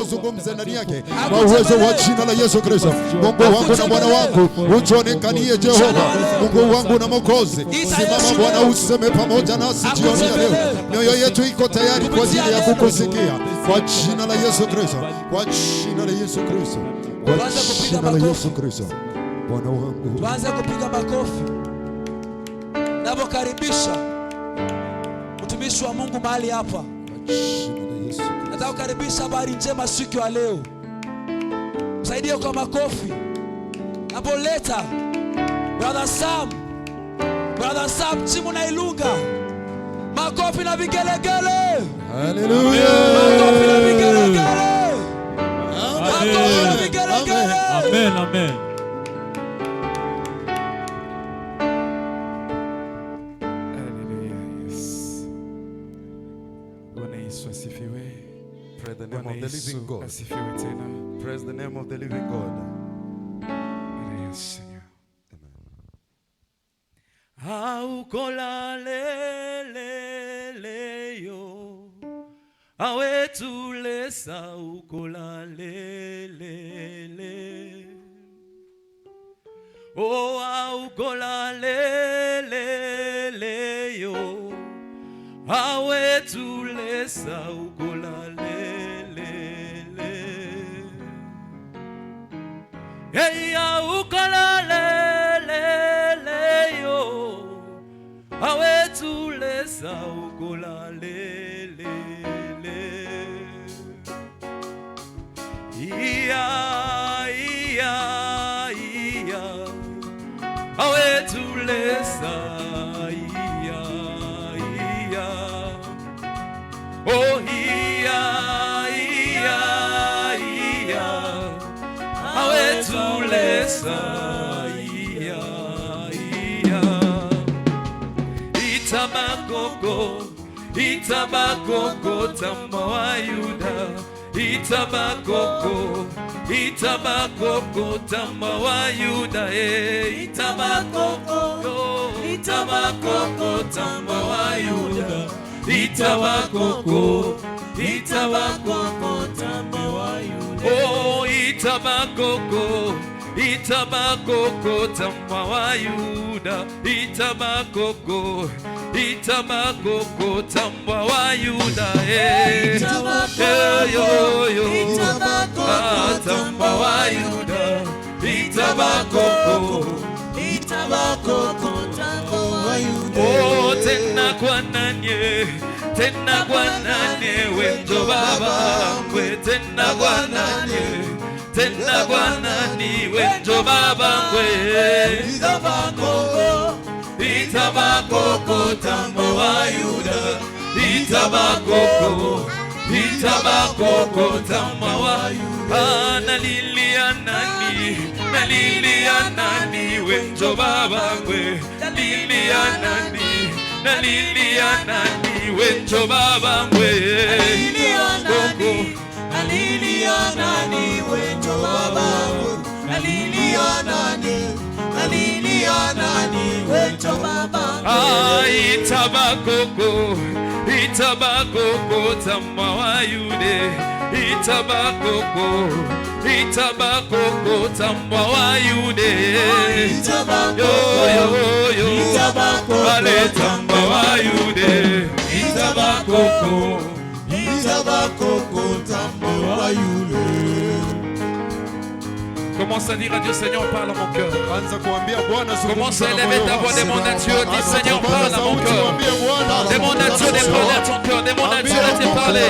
Zungumze ndani yake kwa uwezo wa jina la Yesu Kristo. Mungu wangu na Bwana wangu, utuonekanie Jehova. Mungu wangu na Mwokozi, simama Bwana, useme pamoja nasi jioni ya leo. Mioyo yetu iko tayari kwa ajili ya kukusikia kwa jina la Yesu Kristo, kwa jina la Yesu Kristo, kwa jina la Yesu Kristo. Bwana wangu, tuanze kupiga makofi. Napokaribisha mtumishi wa Mungu mahali hapa, nataka kukaribisha habari njema siku ya leo. Msaidie kwa makofi. Napoleta Brother Sam Chimu na Ilunga, makofi na vigelegele. Haleluya. Makofi na vigelegele. Makofi na vigelegele. Amen, amen. Praise the name of the living God. Praise the name of the living God. Yes, Seigneur. Aukolaleleyo awetulesa ukolalelele. Oh, aukolaleleyo awetulesa ukolalelele. Hey, aukolaleleyo awetulesa ukolalelele. Iya awetulesa. Oh, awetulesa. Itabakoko tamba wa Yuda. Itabakoko tamba wa Yuda. Itabakoko tamba wa Yuda. Itabakoko tamba wa Yuda. Oh, itabakoko tamba wa Yuda. Itabakoko tamba wa Yuda. Tamba wa Yuda. Itabakoko tamba wa Yuda. Oh, tena kwa nani wenjo baba ngwe. Tena kwa nani wenjo baba ngwe. Itabakoko tamba wa Yuda. Itabakoko tamba wa Yuda. Nalilia nani wenjo baba ngwe. Nalilia nani wenjo baba ngwe. Nalilia nani wenjo baba ngwe. Nalilia nani wenjo baba ngwe. Itabakoko tamba wa Yuda. Itabakoko tamba wa Yuda. Ale tamba wa Yuda. Itabakoko tamba wa Yuda. Commence à dire à Dieu, Seigneur, parle à mon cœur. Commence à élever ta voix, demande à Dieu, dis Seigneur, parle à mon cœur. Demande à Dieu de parler à ton cœur. Demande à Dieu de te parler.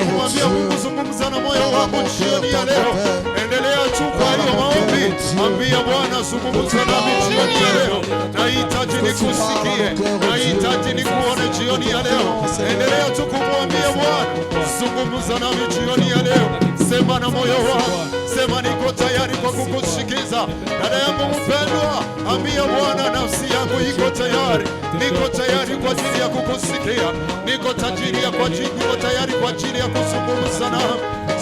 Endelea chukua hiyo maombi. Ambia Bwana, zungumza nami jioni ya leo. Nahitaji nikusikie. Nahitaji nikuone jioni ya leo. Endelea tu kumwambia Bwana, zungumza nami jioni ya leo. Sema na moyo wako. Sema niko tayari kwa kukusikiza. Dada yangu mpendwa, ambia Bwana, nafsi yangu iko tayari. Niko tayari kwa ajili ya kukusikia. Niko tayari kwa ajili ya kuzungumza nami.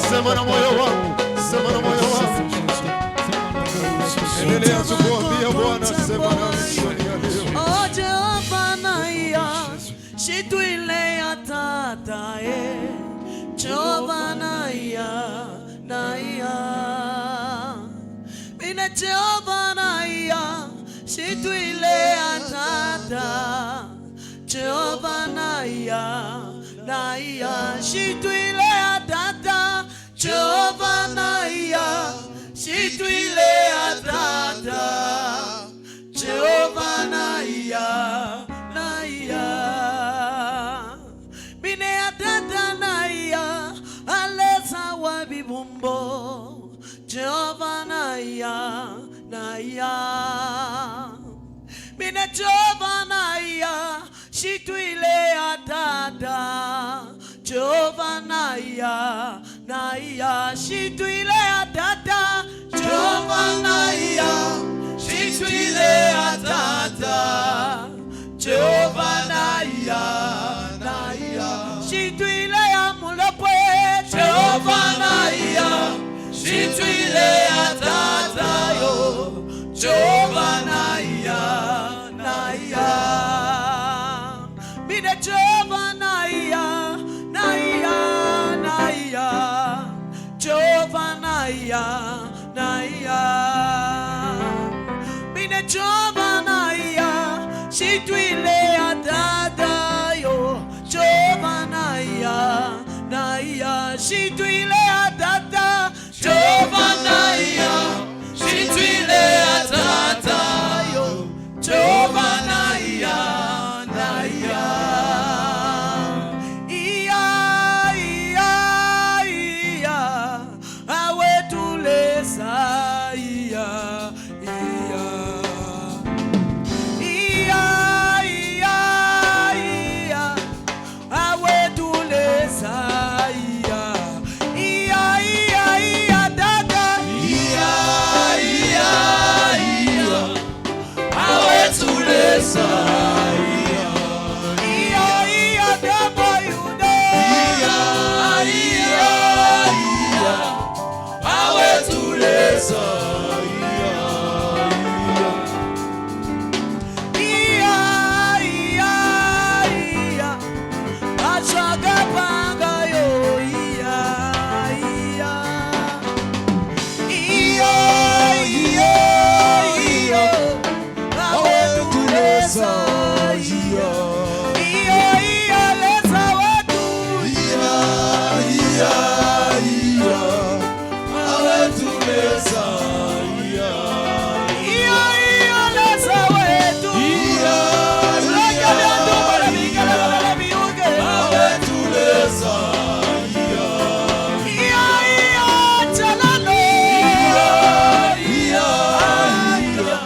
Sema na moyo wangu. Sema na moyo wangu. Endelea kukuambia Bwana, sema na jioni ya leo. Oh Jehova na ya shitwile ya tatae Jehova naia, naia. Mine Jehova naia, shituile atata. Jehova naia, naia, shituile atata. Jehova naia, shituile atata. Jehova naia, naia. Mine atata naia, aleza wa bibumbo. Jehova naia, naia. Mine Jehova naia, shituile atata. Jehova naia, naia, shituile atata. Jehova naia, shituile atata. Jehova naia, naia, shituile amulopwe. Jehova naia, shituile atata yo. Jehova naia, naia. Mine Jehova naia, naia, naia. Jehova naia, naia. Mine Jehova naia, shituile atata yo. Jehova naia, naia, shituile atata. Jehova naia, shituile atata yo. Jehova naia, naia. Iya, iya, iya. Awe tulesa, iya, iya. Iya, iya, iya. Awe tulesa, iya. Iya, iya, iya, dada. Iya, iya, iya. Awe tulesa, iya. Iya, iya, dada, yuda. Iya, iya, iya. Awe tulesa, iya, iya. Iya, iya, iya. Achaga panga yo, iya, iya. Iya, iya, iya. Awe tulesa, iya. Iya, iya, lesa watu. Iya, iya, iya. Awe tulesa, iya. Iya, iya, lesa watu. Iya, iya, awe tulesa, iya. Iya, iya, chalalo. Iya, iya, iya.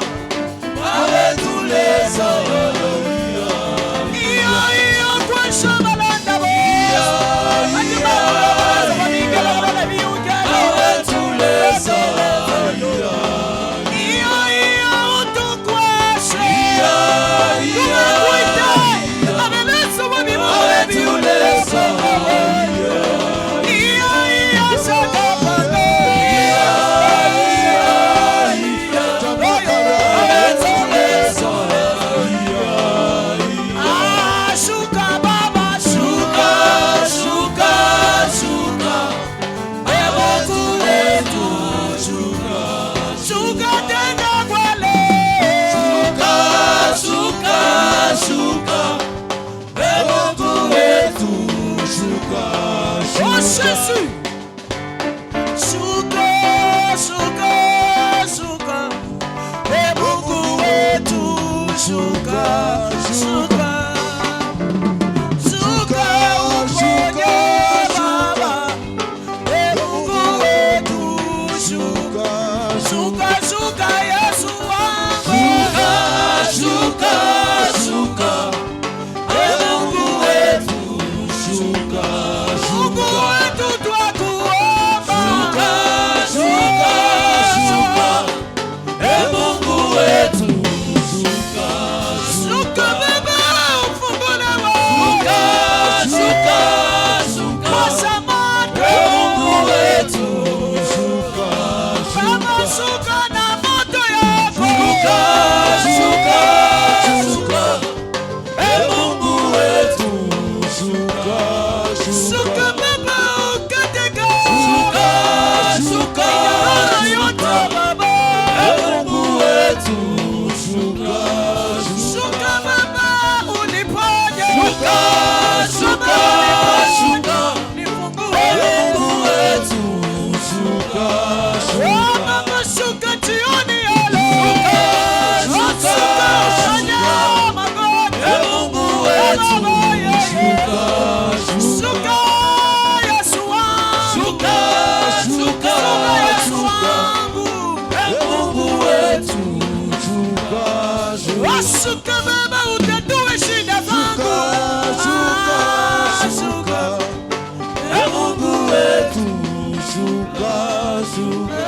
Awe tulesa, iya. Iya, iya, kwa shabalanda bo. Iya, iya, awe tulesa, iya. Iya, iya, utukwashe. Iya, iya, abeleza wabimu. Awe tulesa, iya. Iya, iya, shakapanga. Iya, iya, iya. Awe tulesa, iya. Ah, shuka baba, shuka, shuka, shuka. Ewe tuletu, shuka. Shuka tena kwale. Shuka, shuka, shuka. Ewe tuletu, shuka, shuka. Oh, Jésus. Shuka, shuka, shuka. Ewe Mungu wetu, shuka, shuka. Shuka uponye Baba. Ewe Mungu wetu, shuka. Shuka, shuka Yesu wangu. Shuka, shuka. Ewe Mungu wetu, shuka, Mungu wetu twakuomba. Shuka, shuka, shuka. Ewe Mungu wetu, shuka, shuka Baba. Shuka baba utatue shida zangu. Shuka Mungu wetu, shuka shuka.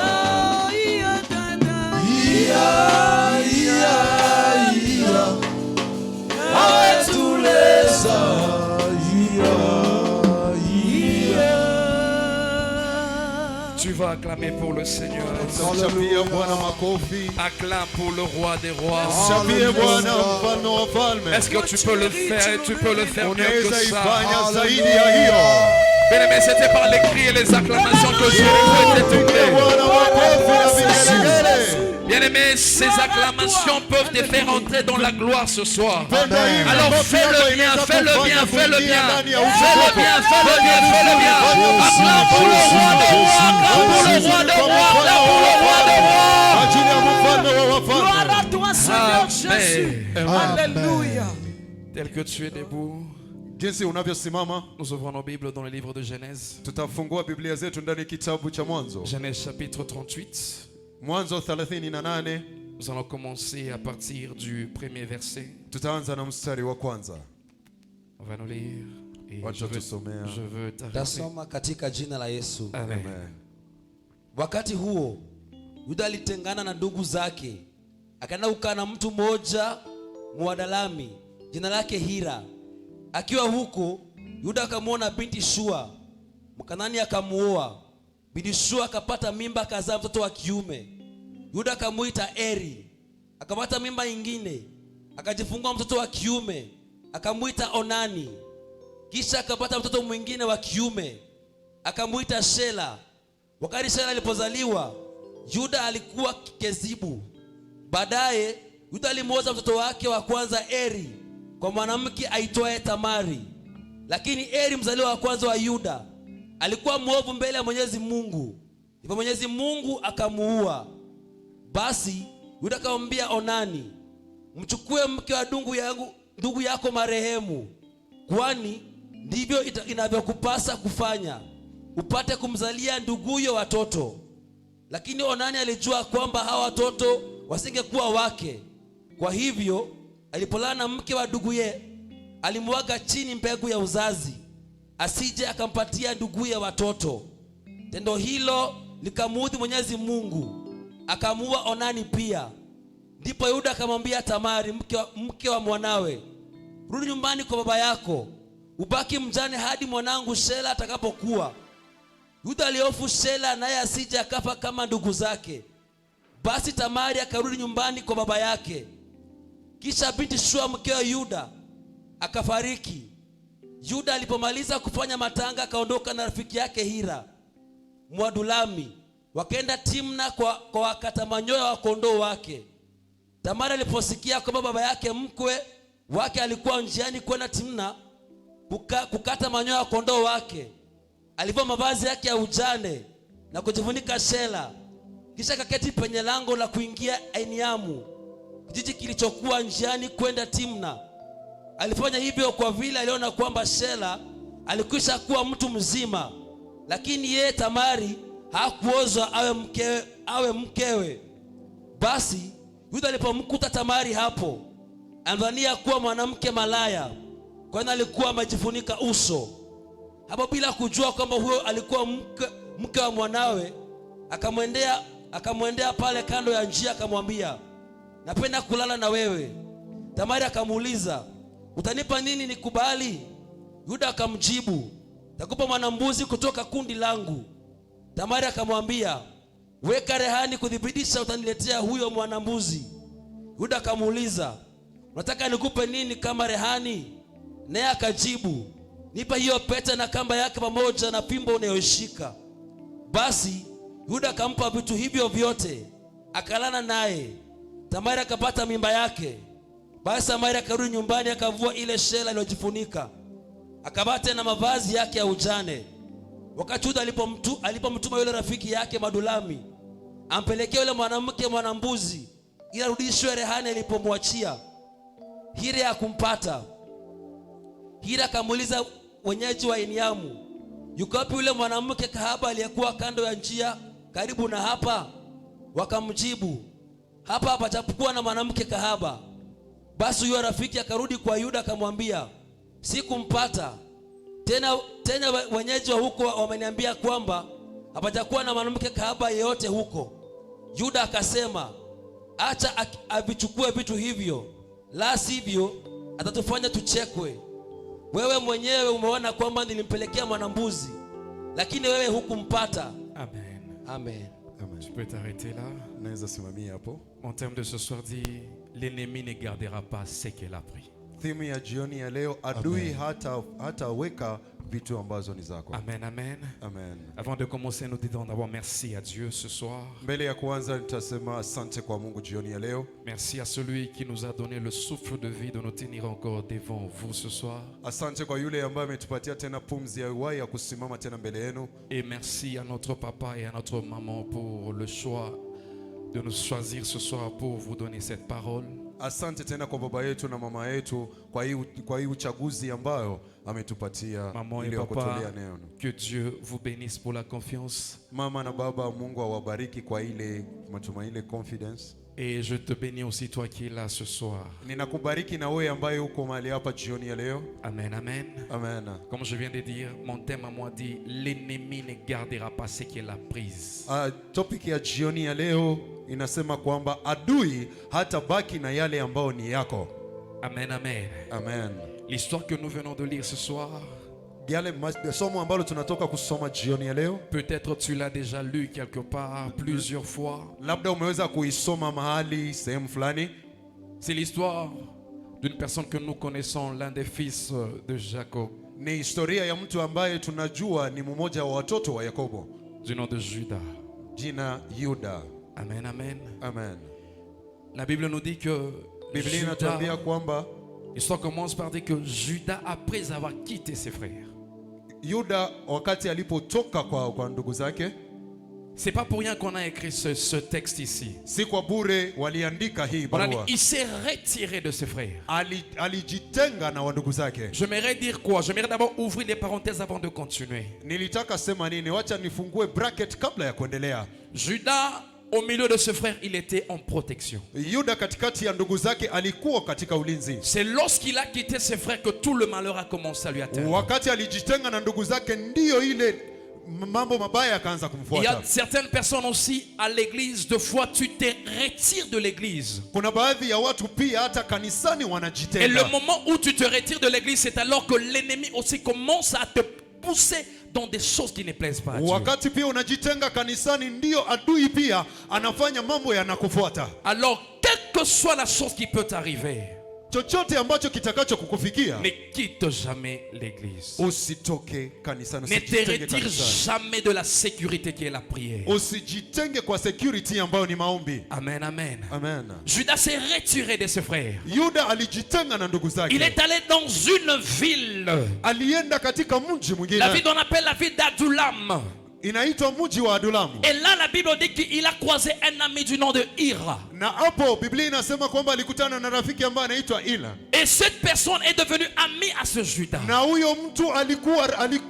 Tu vas acclamer pour le Seigneur. Acclame pour le roi des rois. Est-ce que tu peux le faire et tu peux le faire mieux que ça? Bien-aimé, c'était par les cris et les acclamations que Jésus était tombé. Bien-aimé, ces acclamations peuvent te faire entrer dans la gloire ce soir. Alors fais-le bien, fais-le bien, fais-le bien. Fais-le bien, fais-le bien, fais-le bien. Acclame pour le roi des rois, acclame pour le roi des rois, acclame pour le roi des rois. Gloire à toi, Seigneur Jésus. Alléluia. Tel que tu es debout, nous ouvrons nos Bibles dans le livre de Genèse. Genèse chapitre 38. Mwanzo 38. Nous allons commencer à partir du premier verset. Tutaanza na mstari wa kwanza. On va nous lire et je veux t'arrêter. Tasoma katika jina la Yesu. Amen. Wakati huo Yuda alitengana na ndugu zake, akaenda kukaa na mtu mmoja Mwadalami jina lake Hira. Akiwa huko Yuda akamwona binti Shua Mkanani, akamuoa. Binti Shua akapata mimba, akazaa mtoto wa kiume. Yuda akamuita Eri. Akapata mimba nyingine, akajifungua mtoto wa kiume, akamuita Onani. Kisha akapata mtoto mwingine wa kiume, akamuita Shela. Wakati Shela alipozaliwa, Yuda alikuwa Kezibu. Baadaye Yuda alimuoza mtoto wake wa kwanza Eri kwa mwanamke aitwaye Tamari. Lakini Eri mzaliwa wa kwanza wa Yuda alikuwa mwovu mbele ya Mwenyezi Mungu, ndipo Mwenyezi Mungu akamuua. Basi Yuda akamwambia Onani, mchukue mke wa ndugu yako marehemu, kwani ndivyo inavyokupasa kufanya, upate kumzalia nduguyo watoto. Lakini Onani alijua kwamba hawa watoto wasingekuwa wake. Kwa hivyo alipolala na mke wa nduguye, alimwaga chini mbegu ya uzazi, asije akampatia nduguye watoto. Tendo hilo likamuudhi Mwenyezi Mungu, akamuua Onani pia. Ndipo Yuda akamwambia Tamari, mke wa mwanawe, rudi nyumbani kwa baba yako, ubaki mjane hadi mwanangu Shela atakapokuwa. Yuda alihofu Shela naye asije akafa kama ndugu zake. Basi Tamari akarudi nyumbani kwa baba yake. Kisha binti Shua mke wa Yuda akafariki. Yuda alipomaliza kufanya matanga, akaondoka na rafiki yake Hira Mwadulami, wakaenda Timna kwa wakata manyoya wa kondoo wake. Tamari aliposikia kwamba baba yake mkwe wake alikuwa njiani kwenda Timna kukata manyoya wa kondoo wake, alivaa mavazi yake ya ujane na kujifunika shela. Kisha kaketi penye lango la kuingia Ainiamu, kijiji kilichokuwa njiani kwenda Timna. Alifanya hivyo kwa vile aliona kwamba Shela alikwisha kuwa mtu mzima, lakini yeye Tamari hakuozwa awe mkewe. Basi Yuda alipomkuta Tamari hapo, anadhania kuwa mwanamke malaya, kwani alikuwa amejifunika uso. Hapo bila kujua kwamba huyo alikuwa mke wa mwanawe, akamwendea pale kando ya njia, akamwambia, napenda kulala na wewe. Tamari akamuuliza, utanipa nini nikubali? Yuda akamjibu, takupa mwanambuzi kutoka kundi langu. Tamari akamwambia, weka rehani kudhibitisha utaniletea huyo mwanambuzi. Yuda akamuuliza, unataka nikupe nini kama rehani? Naye akajibu, nipa hiyo pete na kamba yake pamoja na fimbo unayoshika. Basi Yuda akampa vitu hivyo vyote, akalala naye. Tamari akapata mimba yake. Basi Tamari akarudi nyumbani, akavua ile shela iliyojifunika, akavaa tena mavazi yake ya ujane. Wakati Yuda alipomtuma yule rafiki yake Madulami ampelekea yule mwanamke mwanambuzi ili arudishwe rehani alipomwachia, Hira hakumpata. Hira akamuuliza wenyeji wa Eniamu, yuko wapi yule mwanamke kahaba aliyekuwa kando ya njia karibu na hapa? Wakamjibu, hapa hapajakuwa na mwanamke kahaba. Basi huyo rafiki akarudi kwa Yuda akamwambia, sikumpata. Tena wenyeji wa huko wameniambia kwamba hapajakuwa na mwanamke kahaba yeyote huko. Yuda akasema, acha avichukue vitu hivyo, la sivyo atatufanya tuchekwe. Wewe mwenyewe umeona kwamba nilimpelekea mwanambuzi, lakini wewe hukumpata. Amen. Amen. Je peux t'arrêter là. Naweza simamia hapo. Mon thème de ce soir dit, l'ennemi ne gardera pas ce qu'il a pris. Theme ya jioni ya leo, adui hataweka vitu ambazo ni zako. Amen, amen. Amen. Avant de commencer, nous disons d'abord merci à Dieu ce soir. Mbele ya kuanza nitasema asante kwa Mungu jioni ya leo. Merci à celui qui nous a donné le souffle de vie de nous tenir encore devant vous ce soir. Asante kwa yule ambaye ametupatia tena pumzi ya uhai ya kusimama tena mbele yenu. Et merci à notre papa et à notre maman pour le choix de nous choisir ce soir pour vous donner cette parole. Asante tena kwa baba yetu na mama yetu kwa hii uchaguzi ambayo ametupatia ili kutolea neno. Que Dieu vous bénisse pour la confiance. Mama na baba, Mungu awabariki kwa ile matumaini, confidence. Et je te bénis aussi toi qui es là ce soir. Ninakubariki na wewe ambaye uko mahali hapa jioni ya leo. Amen, amen. Amen. Comme je viens de dire, mon thème à moi dit, l'ennemi ne gardera pas ce qu'il a pris. Topic ya jioni ya leo inasema kwamba adui hatabaki na yale ambayo ni yako. Amen, amen. Amen. L'histoire que nous venons de lire ce soir, yale somo ambalo tunatoka kusoma jioni ya leo, peut-être tu l'as déjà lu quelque part plusieurs fois. Labda umeweza kuisoma mahali sehemu fulani. C'est l'histoire d'une personne que nous connaissons, l'un des fils de Jacob. Ni historia ya mtu ambaye tunajua ni mmoja wa watoto wa Yakobo. Du nom de Judas. Jina Yuda. Amen, amen. Amen. La Bible nous dit que Biblia inatuambia kwamba l'histoire commence par dire que Judas, après avoir quitté ses frères, Yuda wakati alipotoka kwa ndugu zake. C'est pas pour rien qu'on a écrit ce texte ici. Si kwa bure waliandika hii barua. Il s'est retiré de ses frères. Alijitenga na ndugu zake. J'aimerais dire quoi? J'aimerais d'abord ouvrir des parenthèses avant de continuer. Nilitaka sema nini? Wacha nifungue bracket kabla ya kuendelea. Judas, au milieu de ses frères, il était en protection. Yuda katikati ya ndugu zake alikuwa katika ulinzi. C'est lorsqu'il a quitté ses frères que tout le malheur a commencé à lui atteindre. Wakati alijitenga na ndugu zake ndio ile mambo mabaya yakaanza kumfuata. Il y a certaines personnes aussi à l'église, de fois tu te retires de l'église. Kuna baadhi ya watu pia hata kanisani wanajitenga. Et le moment où tu te retires de l'église, c'est alors que l'ennemi aussi commence à te pousser dans des choses qui ne plaisent pas à Dieu. Wakati pia unajitenga kanisani ndio adui pia anafanya mambo yanakufuata. Alors, quelle que soit la chose qui peut t'arriver, chochote ambacho kitakacho kukufikia, ne quitte jamais l'église. Usitoke kanisani. Ne te retire jamais de la sécurité qui est la prière. Usijitenge kwa security ambayo ni maombi. Amen, amen. Amen. Judas s'est retiré de ses frères. Yuda alijitenga na ndugu zake. Il est allé dans une ville. Alienda katika mji mwingine. La ville qu'on appelle la ville d'Adulam. Inaitwa mji wa Adulamu. Et là la Bible dit qu'il a croisé un ami du nom de Ira. Na hapo Biblia inasema kwamba alikutana na rafiki ambaye anaitwa Ila. Et cette personne est devenue amie à ce Judas. Na huyo mtu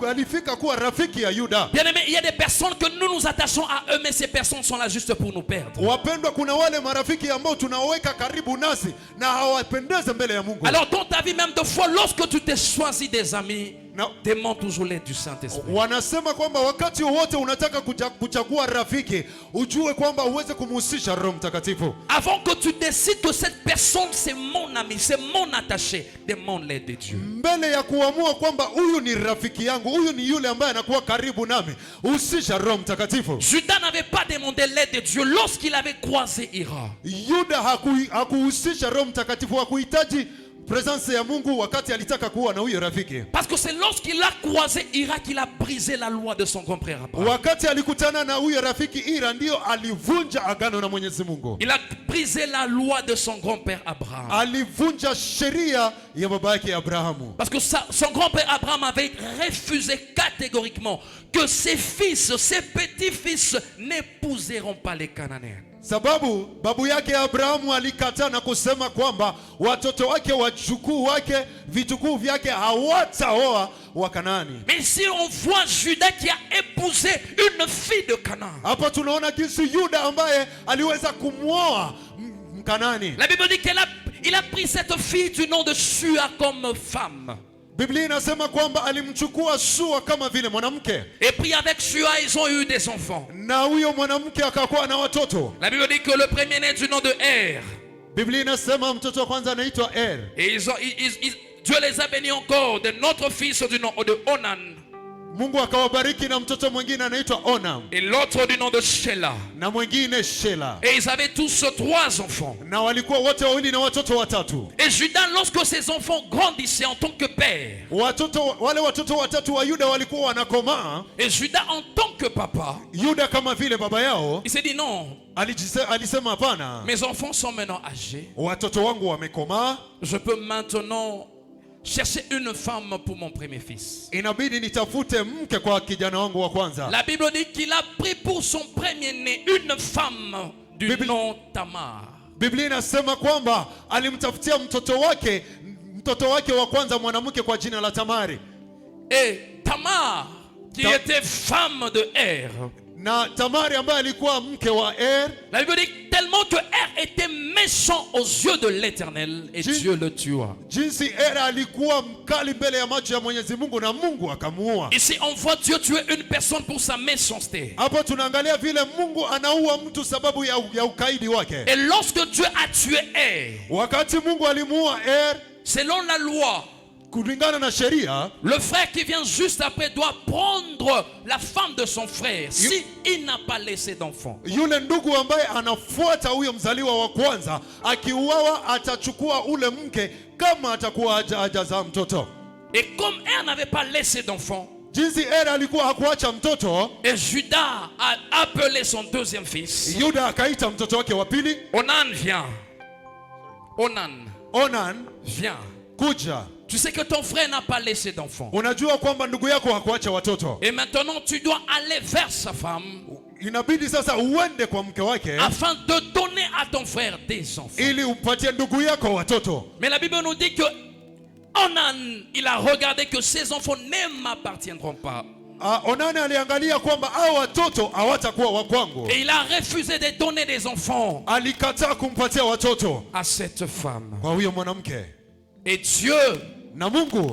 alifika kuwa rafiki ya Yuda. Bien aimé, il y a des personnes que nous nous attachons à eux, mais ces personnes sont là juste pour nous perdre. Wapendwa, kuna wale marafiki ambao tunaweka karibu nasi na hawapendeze mbele ya Mungu. Alors dans ta vie même de fois, lorsque tu t'es choisi des amis, demande toujours l'aide du Saint-Esprit. Wanasema kwamba wakati wote unataka kuchagua rafiki, ujue kwamba uweze kumhusisha Roho Mtakatifu. Avant que tu décides que cette personne c'est mon ami, c'est mon attaché, demande l'aide de Dieu. Mbele ya kuamua kwamba huyu ni rafiki yangu, huyu ni yule ambaye anakuwa karibu nami, husisha Roho Mtakatifu. Judas n'avait pas demandé l'aide de Dieu lorsqu'il avait croisé Ira. Yuda hakuhusisha Roho Mtakatifu, hakuhitaji présence ya Mungu wakati alitaka kuwa na huyo rafiki. Parce que c'est lorsqu'il a croisé Ira qu'il a brisé la loi de son grand-père Abraham. Wakati alikutana na huyo rafiki Ira ndio alivunja agano na Mwenyezi Mungu. Il a brisé la loi de son grand-père Abraham. Alivunja sheria ya baba yake Abrahamu. Parce que son grand-père Abraham avait refusé catégoriquement que ses fils, ses petits-fils n'épouseront pas les Cananéens. Sababu babu yake Abrahamu alikataa na kusema kwamba watoto wake, wajukuu wake, vitukuu vyake hawataoa wa Kanaani. Mais ici on voit Judas qui a épousé une fille de Canaan. Hapa tunaona jinsi Yuda ambaye aliweza kumwoa Mkanani. La Bible dit qu'il a pris cette fille du nom de Shua comme femme. Biblia inasema kwamba alimchukua Shua kama vile mwanamke. Et puis avec Shua ils ont eu des enfants. Na huyo mwanamke akakuwa na watoto. La Bible dit que le premier-né du nom de Er. Biblia inasema mtoto wa kwanza anaitwa Er. Et Dieu les a bénis encore de notre fils du nom de Onan. Mungu akawabariki na mtoto mwingine anaitwa Onam. Et l'autre du nom de Shelah. Na mwingine Shela. Et ils avaient tous 3 enfants. Na walikuwa wote wawili na watoto watatu. Et Judas, lorsque ses enfants grandissaient en tant que père. Wale watoto watatu wa Yuda walikuwa wanakomaa. Et Judas en tant que papa. Yuda kama vile baba yao. Il s'est dit non. Alisema hapana. Mes enfants sont maintenant âgés. Watoto wangu wamekomaa. Je peux maintenant chercher une femme pour mon premier fils. Inabidi nitafute mke kwa kijana wangu wa kwanza. La Bible dit qu'il a pris pour son premier-né une femme du nom Tamar. Biblia inasema kwamba alimtafutia mtoto wake wa kwanza mwanamke kwa jina la Tamari. Et Tamar qui était femme de Er. Na Tamari ambaye alikuwa mke wa Er. La Bible dit tellement que Er était méchant aux yeux de l'Éternel et Dieu le tua. Jinsi Er alikuwa mkali mbele ya macho ya Mwenyezi Mungu na Mungu akamuua. Ici on voit Dieu tuer une personne pour sa méchanceté. Hapo tunaangalia vile Mungu anaua mtu sababu ya ukaidi wake. Et lorsque Dieu a tué Er, wakati Mungu alimuua Er, selon la loi, kulingana na sheria, le frère qui vient juste après doit prendre la femme de son frère si il n'a pas laissé d'enfant. Yule ndugu ambaye anafuata huyo mzaliwa wa kwanza akiuawa atachukua ule mke kama atakuwa hajazaa mtoto. Et comme Er n'avait pas laissé d'enfant, jinsi Er alikuwa hakuacha mtoto, et Judas a appelé son deuxième fils. Yuda akaita mtoto wake wa pili. Onan vient. Onan vient. Kuja. Tu sais que ton frère n'a pas laissé d'enfant. Unajua kwamba ndugu yako hakuacha watoto. Et maintenant tu dois aller vers sa femme. Inabidi sasa uende kwa mke wake afin de donner à ton frère des enfants. Ili umpatie ndugu yako watoto. Mais la Bible nous dit que Onan, il a regardé que ses enfants ne m'appartiendront pas. Onan aliangalia kwamba hao watoto hawatakuwa wa kwangu. Et il a refusé de donner des enfants. Alikataa kumpatia watoto à cette femme. Kwa huyo mwanamke. Et Dieu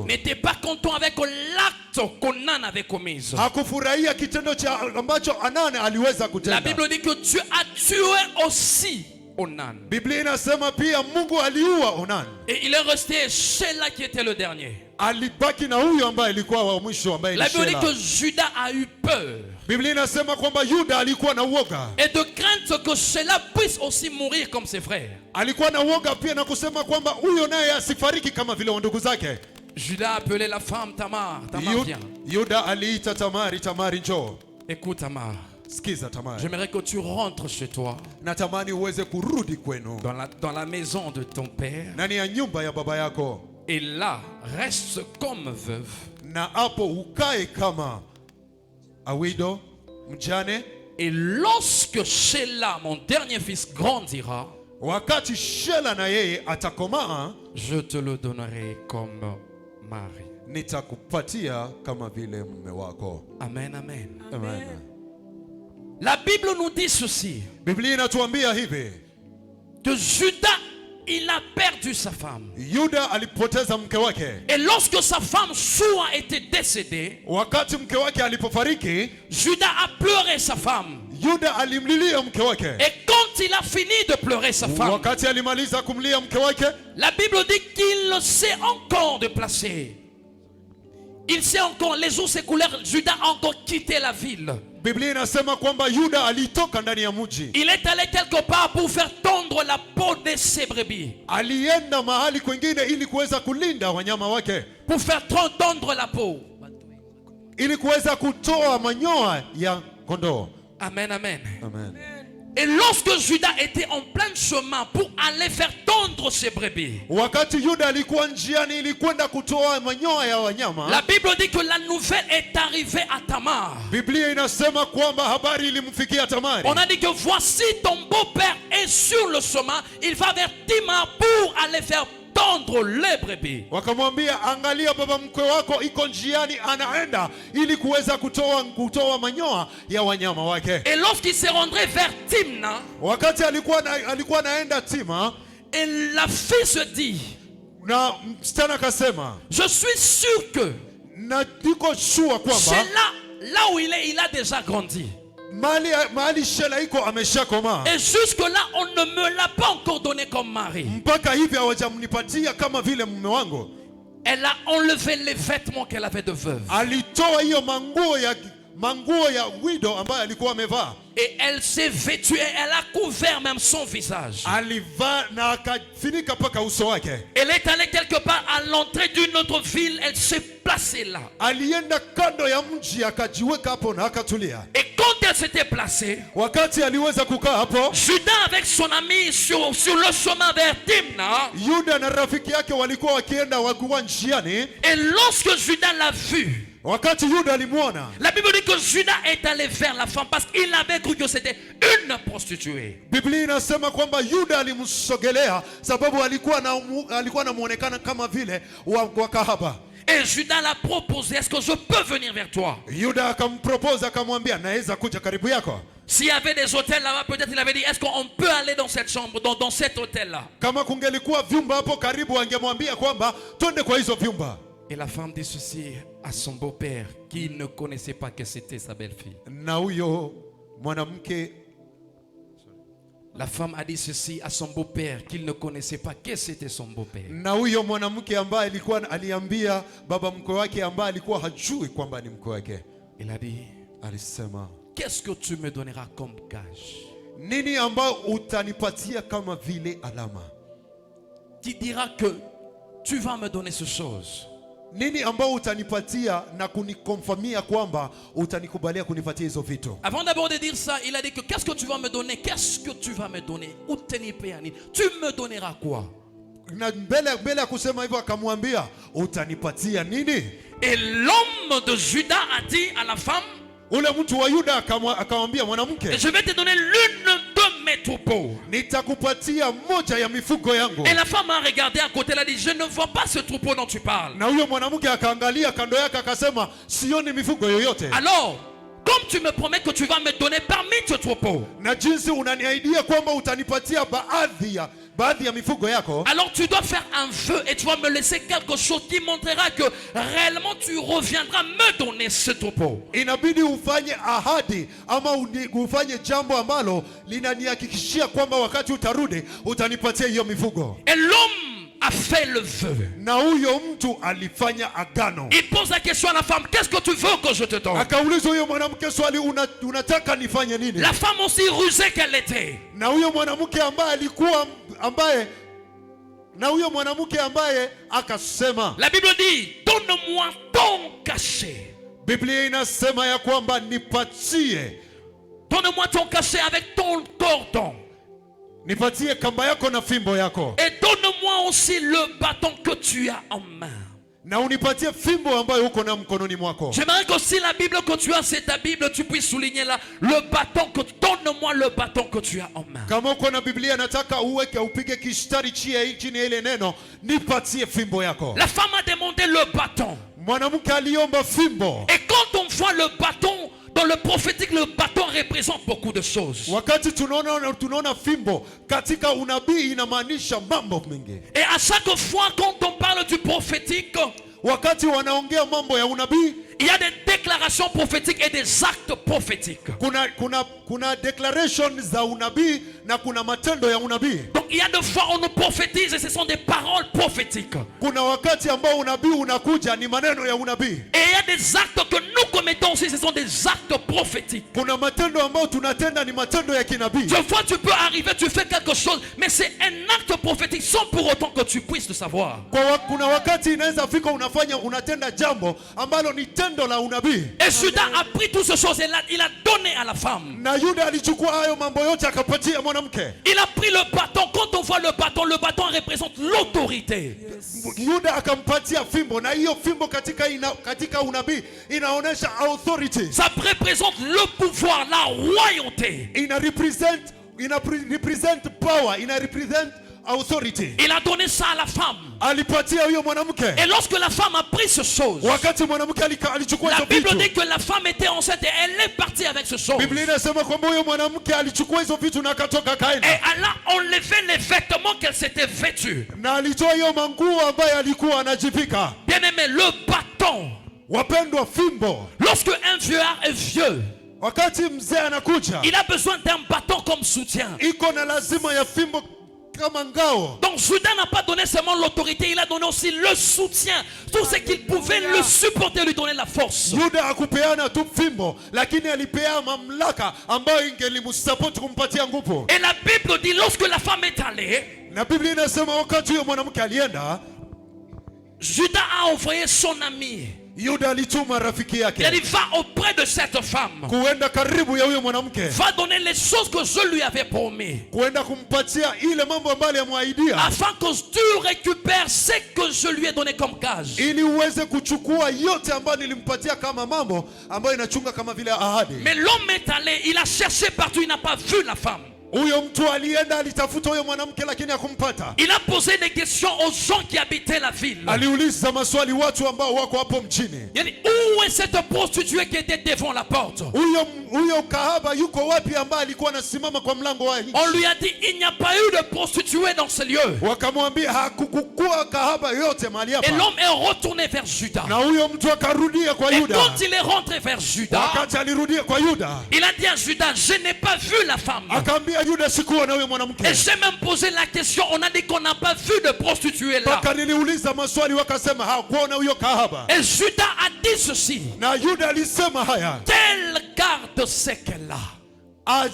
n'était pas content avec l'acte qu'Onan avait commis. Hakufurahia kitendo cha ambacho Onan aliweza kutenda. La Bible dit que Dieu a tué aussi Onan. Biblia inasema pia Mungu aliua Onan. Et il est resté Shelah qui était le dernier. Alibaki na huyo ambaye alikuwa wa mwisho ambaye ni Shelah. La Bible dit que Judas a eu peur. Biblia inasema kwamba Yuda alikuwa na uoga. Et de crainte que Shelah puisse aussi mourir comme ses frères. Alikuwa na uoga pia na kusema kwamba huyo naye asifariki kama vile ndugu zake. Judas a appelé la femme Tamar. Tamar vient. Yuda aliita Tamari, Tamari njoo. Écoute Tamar. Sikiza Tamari. J'aimerais que tu rentres chez toi. Natamani uweze kurudi kwenu. Dans la maison de ton père. Ndani ya nyumba ya baba yako. Et là, reste comme veuve. Na hapo ukae kama awido, mjane. Et lorsque Shelah, mon dernier fils, grandira, wakati Shelah na yeye atakomaa, je te le donnerai comme mari. Nitakupatia kama vile mume wako. Amen, amen. Amen. La Bible nous dit ceci. Biblia inatuambia hivi. Que Judas, il a perdu sa femme. Yuda alipoteza mke wake. Et lorsque sa femme Shua était décédée, wakati mke wake alipofariki, Judas a pleuré sa femme. Yuda alimlilia mke wake. Et quand il a fini de pleurer sa femme, wakati alimaliza kumlia mke wake, la Bible dit qu'il sait encore déplacer. Il sait encore, les jours s'écoulèrent, Judas a encore quitté la ville. Biblia inasema kwamba Yuda alitoka ndani ya mji. Il est allé quelque part pour faire tondre la peau de ses brebis. Alienda mahali kwingine ili kuweza kulinda wanyama wake. Pour faire tondre la peau. Ili kuweza kutoa manyoya ya kondoo. Amen, amen. Amen. Et lorsque Judas était en plein chemin pour aller faire tondre ses brebis, wakati Yuda alikuwa njiani ili kwenda kutoa manyoya ya wanyama, la Bible dit que la nouvelle est arrivée à Tamar. Biblia inasema kwamba habari ilimfikia Tamari. On a dit que voici ton beau-père est sur le chemin, il va vers Tamar pour aller faire tondre les brebis. Wakamwambia, angalia baba mkwe wako iko njiani anaenda ili kuweza kutoa manyoya ya wanyama wake. Et lorsqu'il se rendrait vers Timna, wakati alikuwa naenda Tima, et la fille se dit, na msichana akasema, je suis sûr que na niko sure kwamba c'est là où il est, il a déjà grandi. Mahali Shela iko ameshakoma. Et jusque là on ne me l'a pas encore donné comme mari. Mpaka hivi hawajamnipatia kama vile mume wangu. Elle a enlevé les vêtements qu'elle avait de veuve. Alitoa hiyo manguo ya widow ambayo alikuwa amevaa. Et elle s'est vêtue et elle a couvert même son visage. Alivaa na akafunika paka uso wake. Elle est allée quelque part à l'entrée d'une autre ville, elle s'est placée là. Alienda kando ya mji akajiweka hapo na akatulia. Et quand elle s'était placée, wakati aliweza kukaa hapo, Judas avec son ami sur le chemin vers Timna, Yuda na rafiki yake walikuwa wakienda wakiwa njiani. Et lorsque Judas l'a vu, wakati Yuda alimuona, la Bible dit que Judas est allé vers la femme parce qu'il avait cru que c'était une prostituée. Biblia inasema kwamba Yuda alimsogelea sababu alikuwa na muonekano kama vile wa kahaba. Et Judas l'a proposé, est-ce que je peux venir vers toi? Yuda akampropose akamwambia, naweza kuja karibu yako. S'il y avait des hôtels là-bas, peut-être il avait dit, est-ce qu'on peut aller dans cette chambre, dans cet hôtel-là? Kama kungelikuwa vyumba hapo karibu angemwambia kwamba twende kwa hizo vyumba. Et la femme dit ceci à son beau-père qui ne connaissait pas que c'était sa belle-fille. Na huyo mwanamke, la femme a dit ceci à son beau-père qu'il ne connaissait pas que c'était son beau-père. Na huyo mwanamke ambaye aliambia baba mkwe wake ambaye alikuwa hajui kwamba ni mkwe wake. Il a dit, alisema, qu'est-ce que tu me donneras comme gage? Nini ambao utanipatia kama vile alama? Qui dira que tu vas me donner ces choses? Nini ambao utanipatia na kunikonfirmia kwamba utanikubalia kunipatia hizo vitu? Avant d'abord de dire ça, il a dit que qu'est-ce que tu vas me donner? Qu'est-ce que tu vas me donner? Tu me donneras quoi? Na mbele ya kusema hivyo akamwambia, utanipatia nini? Et l'homme de Judas a dit à la femme, ule mtu wa Yuda akamwambia mwanamke, je vais te donner l'une de mes troupeaux. Nitakupatia moja ya mifugo yangu. Et la femme a regardé à côté, elle a dit, je ne vois pas ce troupeau dont tu parles. Na huyo mwanamke akaangalia kando yake akasema, sioni mifugo yoyote. Alors, comme tu me promets que tu vas me donner parmi ce troupeau, na jinsi unaniahidia kwamba utanipatia baadhi ya mifugo yako, alors tu dois faire un vœu et tu vas me laisser quelque chose qui montrera que réellement tu reviendras me donner ce troupeau. Inabidi ufanye ahadi ama ufanye jambo ambalo linanihakikishia kwamba wakati utarudi utanipatia hiyo mifugo. Et l'homme a fait le vœu. Na huyo mtu alifanya agano. Il pose la question à la femme, qu'est-ce que tu veux que je te donne? Akauliza huyo mwanamke swali, unataka nifanye nini? La femme aussi rusée qu'elle était. Na huyo mwanamke ambaye akasema, la Bible dit, donne-moi ton cachet. Biblia inasema ya kwamba nipatie. Donne-moi ton cachet avec ton cordon. Nipatie kamba yako na fimbo yako. Et donne-moi aussi le bâton que tu as en main. Na unipatie fimbo ambayo uko na mkononi mwako. J'aimerais que si la Bible que tu as, c'est ta Bible, tu puisses souligner là le bâton que donne-moi le bâton que tu as en main. Kama uko na Biblia nataka uweke upige kistari chini ya ile neno, nipatie fimbo yako. La femme a demandé le bâton. Mwanamke aliomba fimbo. Et quand on voit le bâton dans le prophétique, le bâton représente beaucoup de choses. Wakati tunaona fimbo katika unabii inamaanisha mambo mengi. Et à chaque fois quand on parle du prophétique, wakati wanaongea mambo ya unabii, il y a des déclarations prophétiques et des actes prophétiques. Kuna declaration za unabii na kuna matendo ya unabii. Donc il y a des fois on nous prophétise et ce sont des paroles prophétiques. Kuna wakati ambao unabii unakuja ni maneno ya unabii. Et il y a des actes que nous commettons aussi, ce sont des actes prophétiques. Kuna matendo ambayo tunatenda ni matendo ya kinabii. Je vois, tu peux arriver, tu fais quelque chose, mais c'est un acte prophétique sans pour autant que tu puisses le savoir. Kuna wakati inaweza fika unatenda jambo ambalo ni tendo la unabii. Et Judas a pris toutes ces choses et il a donné à la femme. Na Yuda alichukua hayo mambo yote akapatia mwanamke. Il a pris le bâton. Quand on voit le bâton représente l'autorité. Yuda akampatia fimbo, na hiyo fimbo katika unabii inaonesha authority. Ça représente le pouvoir, la royauté. Ina represent power, ina represent authority. Il a donné ça à la femme. Alipatia huyo mwanamke. Et lorsque la femme a pris ce chose, wakati mwanamke alichukua hizo la vitu, Bible dit que la femme était enceinte et elle est partie avec ce chose. Biblia inasema kwamba huyo mwanamke alichukua hizo vitu na akatoka kaenda. Et elle a enlevé les vêtements qu'elle s'était vêtue. Na alitoa hiyo manguo ambayo alikuwa anajivika. Bien aimé, le bâton. Wapendwa, fimbo. Lorsque un vieillard est vieux, wakati mzee anakuja, il a besoin d'un bâton comme soutien. Iko na lazima ya fimbo kama ngao. Donc Judas n'a pas donné seulement l'autorité, il a donné aussi le soutien. Tout ce qu'il pouvait le supporter, lui donner la force. Yuda hakupeana tu fimbo, lakini alipea mamlaka ambayo ingelimsupport kumpatia nguvu. Et la Bible dit, lorsque la femme est allée, na Biblia inasema wakati huyo mwanamke alienda, Judas a envoyé son ami. Yuda alituma rafiki yake. Il a dit, va auprès de cette femme. Kuenda karibu ya huyo mwanamke. Va donner les choses que je lui avais promis. Kuenda kumpatia ile mambo ambayo alimwaidia. Afin que tu récupères ce que je lui ai donné comme gage. Ili uweze kuchukua yote ambayo nilimpatia kama mambo ambayo inachunga kama vile ahadi. Mais l'homme est allé, il a cherché partout, il n'a pas vu la femme. Huyo mtu alienda alitafuta huyo mwanamke lakini hakumpata. Il a posé des questions aux gens qui habitaient la ville. Aliuliza maswali watu ambao wako hapo mjini. Il a dit, où est cette prostituée qui était devant la porte? Huyo kahaba yuko wapi ambaye alikuwa anasimama kwa mlango wa nje? On lui a dit, il n'y a pas eu de prostituée dans ce lieu. Wakamwambia hakukua kahaba yote mahali hapa. Et l'homme est retourné vers Judas. Na huyo mtu akarudia kwa Et Yuda. quand il est rentré vers Judas, wakati alirudia kwa Yuda, il a dit à Judas, je n'ai pas vu la femme. Akaambia Yuda, sikuwa na huyo mwanamke. Et j'ai même posé la question, on a dit qu'on n'a pas vu de prostituée là. Paka niliuliza maswali wakasema hakuona huyo kahaba. Et Judas a dit ceci. Na Yuda alisema haya. Qu'elle garde ce qu'elle a.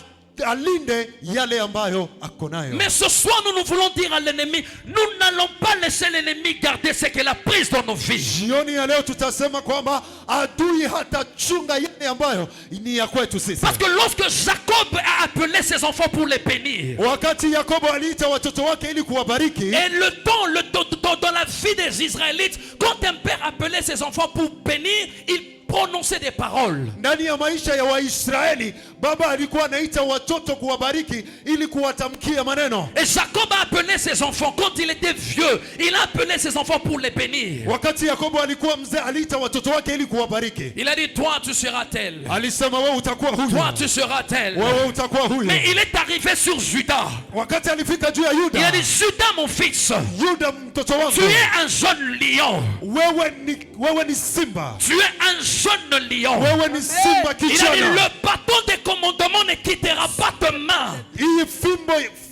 Alinde yale ambayo ako nayo. Mais ce soir nous voulons dire à l'ennemi, nous n'allons pas laisser l'ennemi garder ce qu'elle a pris dans nos vies. Jioni ya leo tutasema kwamba adui hatachunga yale ambayo ni ya kwetu sisi. Parce que lorsque Jacob a appelé ses enfants pour les bénir, wakati Yakobo aliita watoto wake ili kuwabariki, et le temps dans la vie des Israélites, quand un père appelait ses enfants pour bénir, il prononcer des paroles. Ndani ya maisha ya Waisraeli, baba alikuwa anaita watoto kuwabariki ili kuwatamkia maneno. Et Jacob a appelé ses enfants quand il était vieux, il a appelé ses enfants pour les bénir. Wakati Yakobo alikuwa mzee aliita watoto wake ili kuwabariki. Il a dit, toi tu seras tel. Alisema wewe utakuwa huyu. Toi tu seras tel. Wewe utakuwa huyu. Mais il est arrivé sur Judas. Wakati alifika juu ya Yuda, il a dit, Judas mon fils, Yuda mtoto wangu, tu es un jeune lion. Wewe ni simba. Tu es un jeune lion. Wewe ni simba kijana. Il a dit, le bâton de commandement ne quittera pas tes mains. Hii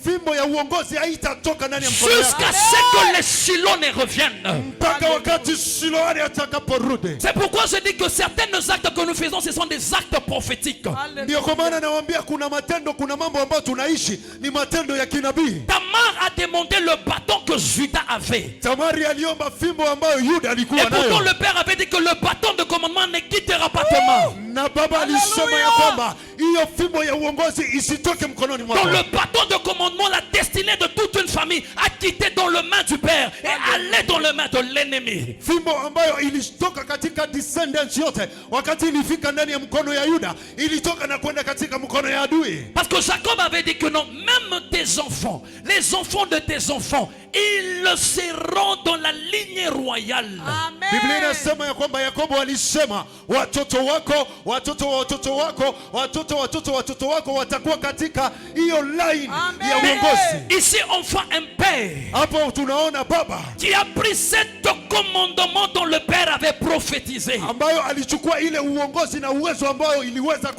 fimbo ya uongozi haitatoka ndani ya mkono wako. Jusqu'à ce que les Shiloh ne reviennent. Mpaka wakati Shiloh atakaporudi. C'est pourquoi je dis que certains actes que nous faisons, ce sont des actes prophétiques. Ndio kwa maana nawaambia kuna matendo, kuna mambo ambayo tunaishi ni matendo ya kinabii. Tamar a demandé le bâton que Judas avait. Tamari aliomba fimbo ambayo Yuda alikuwa nayo. Et pourtant le père avait dit que le bâton de commandement ne quittera pas tes mains. Na baba alisema ya kwamba hiyo fimbo ya uongozi isitoke mkononi mwako. Donc le bâton de commandement, la destinée de toute une famille, a quitté dans les mains du père et allé dans les mains de l'ennemi. Fimbo ambayo ilitoka katika descendants yote, wakati ilifika ndani ya mkono ya Yuda, ilitoka na kwenda katika mkono ya adui. Parce que Jacob avait dit que non, même tes enfants, les enfants de tes enfants, ils seront dans la ligne royale. Amen. Biblia inasema ya kwamba Yakobo alisema watoto wako, watoto wa watoto wako, watoto wako watakuwa katika hiyo line ya uongozi. Ici on voit un père hapo tunaona baba qui a pris cette commandement dont le Père avait prophétisé. ambayo alichukua ile uongozi na uwezo ambayo iliweza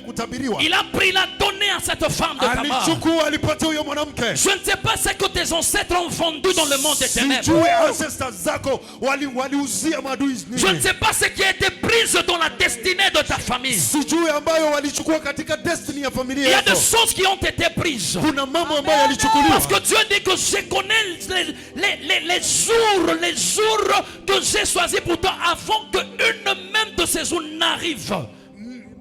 kutabiriwa. Il a pris la donnée à cette femme de Tamar. Alichukua alipatia huyo mwanamke. Je ne sais pas ce que tes ancêtres ont vendu dans le monde des ténèbres. Sijui ancestors zako waliuzia maadui nini. Je ne sais pas ce qui a été pris dans la destinée de ta famille. Sijui ambayo walichukua katika destiny ya familia Il y a yako. des choses qui ont été prises. Kuna mambo ambayo yalichukuliwa. Parce que Dieu dit que je connais les jours que j'ai choisis pour toi avant qu'une même de ces jours n'arrive.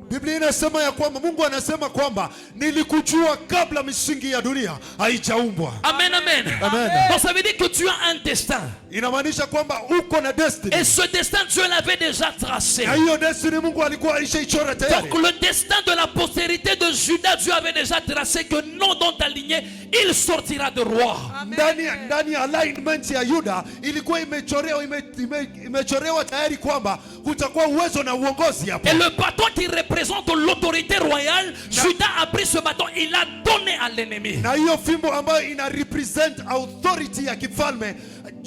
Biblia inasema ya kwamba Mungu anasema kwamba nilikujua kabla misingi ya dunia haijaumbwa. Amen, amen. Amen. Donc ça veut dire que tu as un destin. Inamaanisha kwamba uko na destiny. Et ce destin Dieu l'avait déjà tracé. Na hiyo destiny Mungu alikuwa alishaichora tayari. Donc le destin de la postérité de Judas, Dieu avait déjà tracé que non dans ta lignée, il sortira de roi. Ndani ya alignment ya Yuda ilikuwa imechorewa tayari kwamba kutakuwa uwezo na uongozi hapo. Et le bâton qui représente l'autorité royale, Judas a pris ce bâton, il l'a donné à l'ennemi. Na hiyo fimbo ambayo ina represent authority ya kifalme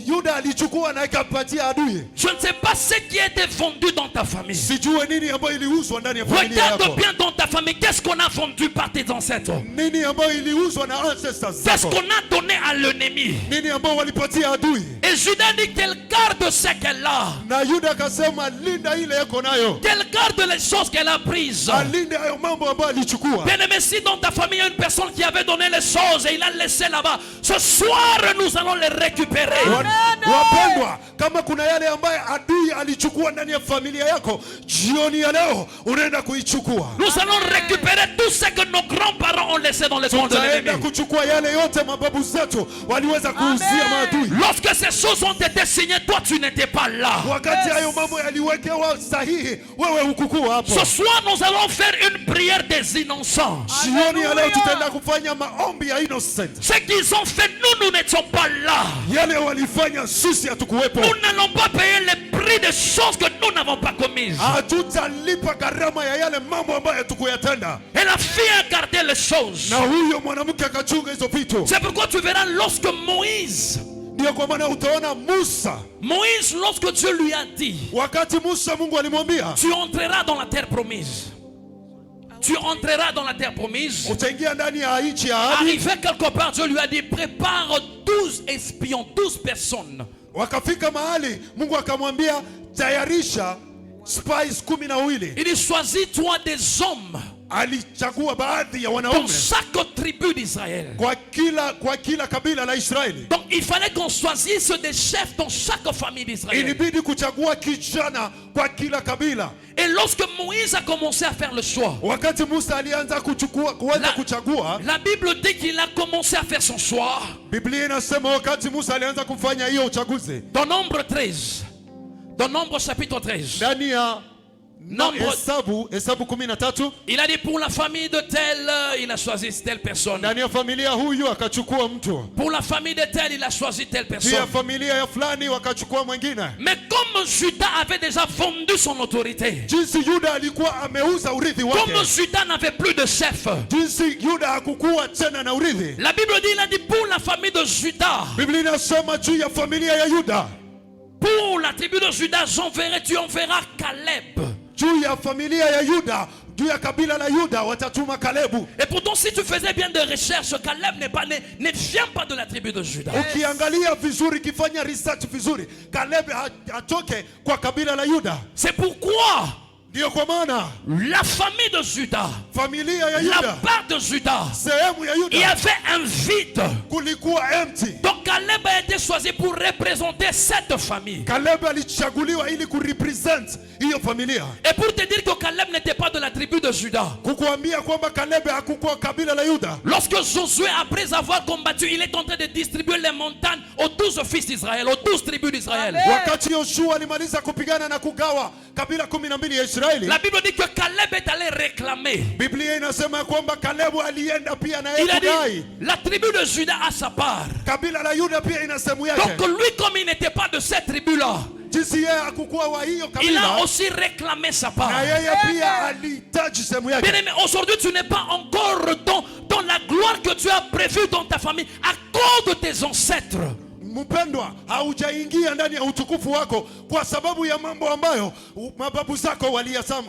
Yuda alichukua na ikapatia adui. Je ne sais pas ce qui a été vendu dans ta famille. Sijue nini ambayo iliuzwa ndani ya familia yako. Regarde bien dans ta famille, qu'est-ce qu'on a vendu par tes ancêtres? Nini ambayo iliuzwa na ancestors zako? Qu'est-ce qu'on a donné à l'ennemi? Nini ambayo walipatia adui? Et Judas dit qu'elle garde ce qu'elle a. Na Yuda akasema linda ile yako nayo. Qu'elle garde les choses qu'elle a prises. Alinde hayo mambo ambayo alichukua. Bien aimé, si dans ta famille il y a une personne qui avait donné les choses et il a laissé là-bas, ce soir nous allons les récupérer. Wapendwa, kama kuna yale ambaye adui alichukua ndani ya familia yako, jioni ya leo unaenda kuichukua. Nous allons récupérer tout ce que nos grands-parents ont laissé dans les comptes de l'ennemi. Tutaenda kuchukua yale yote mababu zetu waliweza kuuzia maadui. Lorsque ces choses ont été signées, toi tu n'étais pas là. Wakati hayo mambo yaliwekewa sahihi, wewe hukukuwa hapo. Ce soir nous allons faire une prière des innocents. Jioni ya leo tutaenda kufanya maombi ya innocent. Ce qu'ils ont fait, nous n'étions pas là. Yale walifanya sisi hatukuwepo. Nous n'allons pas payer le prix des choses que nous n'avons pas commises. Hatutalipa gharama ya yale mambo ambayo hatukuyatenda. Et la fille a gardé les choses. Na huyo mwanamke akachunga hizo vitu. C'est pourquoi tu verras lorsque Moïse, ndio kwa maana utaona Moïse, lorsque Dieu lui a dit, wakati Musa Mungu alimwambia, tu entreras dans la terre promise. Tu entreras dans la terre promise. Utaingia ndani ya nchi ya ahadi. Arrivé quelque part, Dieu lui a dit, prépare 12 espions, 12 personnes. Wakafika mahali Mungu akamwambia tayarisha spies 12. Il dit, choisis-toi des hommes alichagua baadhi ya dans wanaume chaque tribu d'Israël. kwa kila kabila la Israeli. Donc il fallait qu'on choisisse des chefs dans chaque famille d'Israël. Ilibidi kuchagua kijana kwa kila kabila. Et lorsque Moïse a commencé à faire le choix, wakati Musa alianza kuchagua, la Bible dit qu'il a commencé à faire son choix. Biblia inasema wakati Musa alianza kufanya hiyo uchaguzi. Dans Nombre 13. Dans Nombre chapitre 13. Ndani ya Hesabu 13. Il a dit pour la famille de tel, il a choisi telle personne. Ndani ya familia huyu akachukua mtu. Pour la famille de tel, il a choisi telle personne. Pia familia ya fulani wakachukua mwingine. Mais comme Judas avait déjà vendu son autorité, jinsi Yuda alikuwa ameuza urithi wake, comme Judas n'avait plus de chef, jinsi Yuda hakukuwa tena na urithi, la Bible dit, il a dit pour la famille de Judas, Biblia inasema juu ya familia ya Yuda, pour la tribu de Judas, tu enverras Caleb. Juu ya familia ya Yuda, juu ya kabila la Yuda watatuma Kalebu. Et pourtant si tu faisais bien de recherche, Caleb ne vient pas de la tribu de Juda. Ukiangalia vizuri, kifanya research vizuri, Caleb atoke kwa kabila la Yuda. C'est pourquoi ndio kwa maana la famille de Juda, familia ya Yuda, la part de Juda, sehemu ya Yuda, il y avait un vide. Kulikuwa empty. Donc Caleb a été choisi pour représenter cette famille. Caleb alichaguliwa ili kurepresent hiyo familia. Et pour te dire que Caleb n'était pas de la tribu de Juda, kukuambia kwamba Caleb hakukuwa kabila la Yuda. Lorsque Josué, après avoir combattu, il est en train de distribuer les montagnes aux 12 fils d'Israël, aux 12 tribus d'Israël. Wakati Yoshua alimaliza kupigana na kugawa kabila 12 ya Israeli, la Bible dit que Caleb est allé réclamer. Biblia inasema kwamba Caleb alienda pia na il a kudai. dit, la tribu de Juda a sa part. Kabila la Yuda pia ina sehemu yake. Donc lui, comme il n'était pas de cette tribu-là, il a aussi réclamé sa part. Bien aimé, aujourd'hui tu n'es pas encore dans la gloire que tu as prévue dans ta famille à cause de tes ancêtres. mpendwa, haujaingia ndani ya utukufu wako kwa sababu ya mambo ambayo mababu zako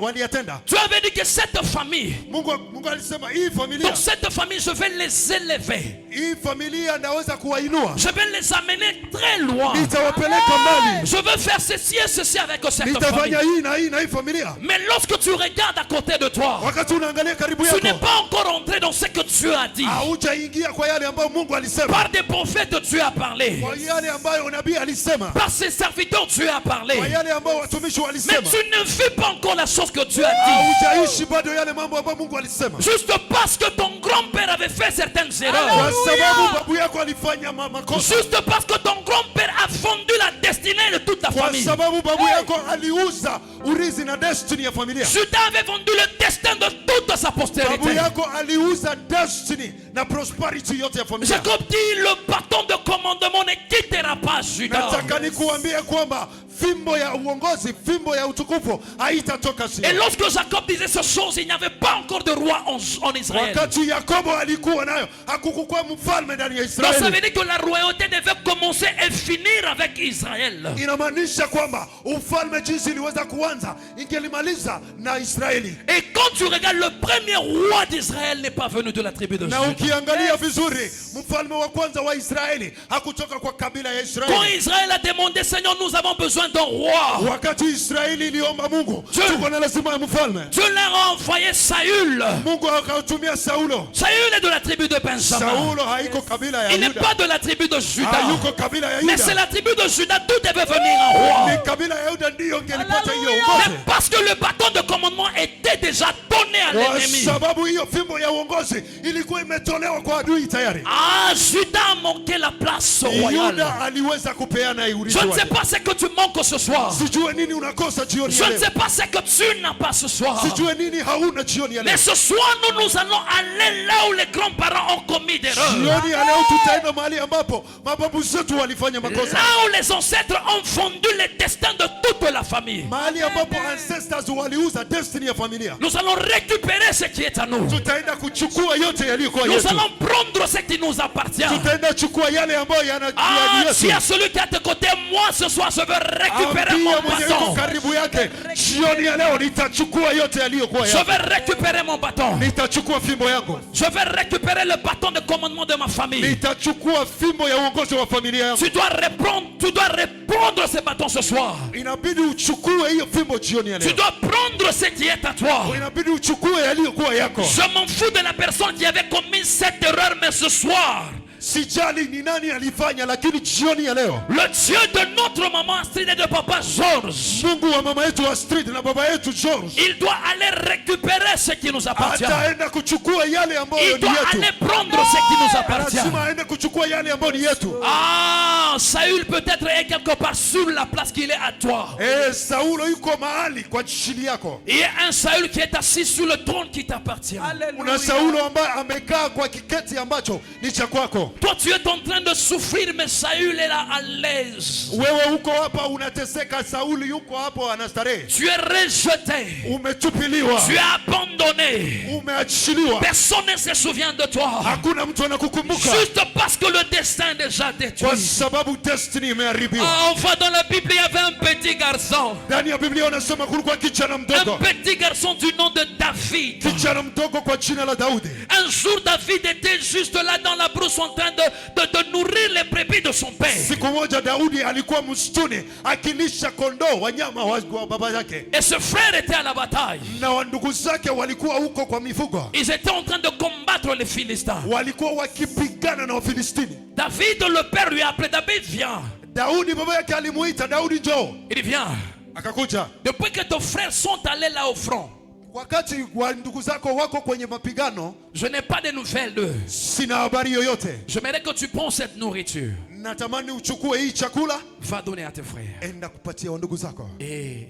waliyatenda. Tu avais dit que cette famille, Mungu alisema hii familia, donc cette famille je vais les élever. hii familia naweza kuwainua. Je vais les amener très loin. Nitawapeleka mbali. Je veux faire ceci et ceci avec cette famille. Nitafanya hii na hii na hii familia. Mais lorsque tu regardes à côté de toi, Wakati unaangalia karibu tu n'es yako, pas encore entré dans ce que Dieu a dit. haujaingia kwa yale ambayo Mungu alisema. Par des prophètes Dieu a parlé. Kwa yale ambayo nabii alisema. Par ses serviteurs Dieu a parlé. Kwa yale ambayo watumishi Mais walisema. tu ne vis pas encore la chose que Dieu a dit. Haujaishi bado yale mambo ambayo Mungu alisema. Juste parce que ton grand-père avait fait certaines erreurs. Kwa sababu babu yako alifanya makosa. Juste parce que ton grand-père a fondu la destinée de toute ta Kwa famille. sababu babu yako aliuza urithi na destiny ya familia. Judas avait vendu le destin de toute sa Babu postérité. yako aliuza destiny na prosperity yote ya familia. Jacob dit, le bâton de commandement ne quittera pas Judas. Nataka nikuambie kwamba fimbo ya uongozi, fimbo ya utukufu haitatoka Et Sion. lorsque Jacob disait ces choses, il n'y avait pas encore de roi en Israël. Wakati Yakobo alikuwa nayo, hakukuwa mfalme ndani ya Donc ça veut Israeli. dire que la royauté devait commencer et finir avec Israël. Inamaanisha kwamba ufalme jinsi iliweza kuanza ingelimaliza na Israeli. Et quand tu regardes, le premier roi d'Israël n'est pas venu de la tribu de Na Juda. ukiangalia vizuri, mfalme wa kwanza wa Israeli hakutoka kwa kabila ya Quand Israeli. Israël a demandé, Seigneur, nous avons besoin d'un roi, Wakati Israeli iliomba Mungu, Dieu- tuko na lazima ya mfalme. Dieu leur a envoyé Saül. Mungu akautumia Saulo. Saül est de la tribu de Benjamin. Saulo haiko kabila ya Il n'est Yuda. pas de la tribu de Juda. Hayuko kabila ya Mais c'est Yuda. la tribu de Juda d'où devait venir un roi. Ni kabila ya Yuda ndiyo ingelipata hiyo Mais uongozi. parce que le bâton de commandement était déjà donné à Kwa l'ennemi. sababu hiyo fimbo ya uongozi ilikuwa imetolewa kwa adui tayari. Ah, Juda a manqué la place royale. Yuda aliweza kupeana urithi Je ne sais wake. pas ce que tu manques ce soir. Sijue nini unakosa jioni Je ya ne leo. sais pas ce que tu n'as pas ce soir. Sijue nini hauna jioni ya leo. Mais ce soir, nous allons aller là où les grands-parents ont commis d'erreurs. Jioni ya leo tutaenda mahali ambapo mababu zetu walifanya makosa. Là où les ancêtres ont fondu le destin de toute la famille. Mahali ambapo ancestors waliuza destiny ya familia. Nous allons récupérer ce qui est à nous. Tutaenda kuchukua yote yaliyokuwa Nous yetu. allons prendre ce qui nous appartient. Tutaenda chukua yale ambayo yana Ah, yetu. si à celui qui est à tes côtés, moi ce soir je veux récupérer Ambia mon mwenye yuko bâton. karibu yake, jioni ya leo nitachukua yote yaliyokuwa Je yako. vais récupérer mon bâton. Nitachukua fimbo yangu. Je vais récupérer le bâton de commandement de ma famille. Nitachukua fimbo ya uongozi wa familia yangu. Tu dois reprendre ce bâton ce soir. Inabidi uchukue hiyo fimbo jioni ya Tu leo. dois prendre ce qui est à toi. Inabidi uchukue yaliyokuwa yako. Je m'en fous de la personne qui avait commis cette erreur, mais ce soir, Sijali ni nani alifanya, lakini jioni ya leo le Dieu de notre maman Astrid et de papa Georges, Mungu wa mama yetu Astrid na baba yetu George il doit aller récupérer ce qui nous appartient. ataenda kuchukua yale ambayo Il ni doit yetu. aller prendre ce qui nous appartient. Lazima aende kuchukua yale ambayo ni yetu. Ah, Saül peut-être est quelque part sur la place qu'il est à toi. Saulo yuko mahali kwa ajili yako. Il y a un Saül qui est assis sur le trône qui t'appartient. Kuna Saulo ambaye amekaa kwa kiketi ambacho ni cha kwako. Toi, tu es en train de souffrir, mais Saül est là à l'aise. Wewe uko hapa unateseka, Sauli yuko hapo anastarehe. Tu es rejeté. Umetupiliwa, Tu es abandonné. umeachiliwa. Personne ne se souvient de toi. Hakuna mtu anakukumbuka Juste parce que le destin est déjà détruit. kwa sababu destiny imeharibiwa. Ah, on voit dans la Bible, il y avait un petit garçon. Ndani ya Biblia unasema kulikuwa kijana Un mdogo, petit garçon du nom de David. kijana mdogo kwa jina la Daudi. Un jour, David était juste là dans la brousse en train de nourrir les brebis de son père. Siku moja Daudi alikuwa msituni akilisha kondoo wanyama wa baba yake, Et ce frère était à la bataille. na wandugu zake walikuwa huko kwa mifugo, Ils étaient en train de combattre les Philistins. walikuwa wakipigana na Wafilistini. David, le père, lui a appelé. David, viens. Daudi baba yake alimuita, Daudi njoo. Il dit, viens. Akakuja. Depuis que tes frères sont allés là au front, Wakati wa ndugu zako wako kwenye mapigano, je n'ai pas de nouvelles d'eux. sina habari yoyote. J'aimerais que tu prends cette nourriture. Natamani uchukue hii chakula, Va donner à tes frères. enda kupatia wandugu zako, Et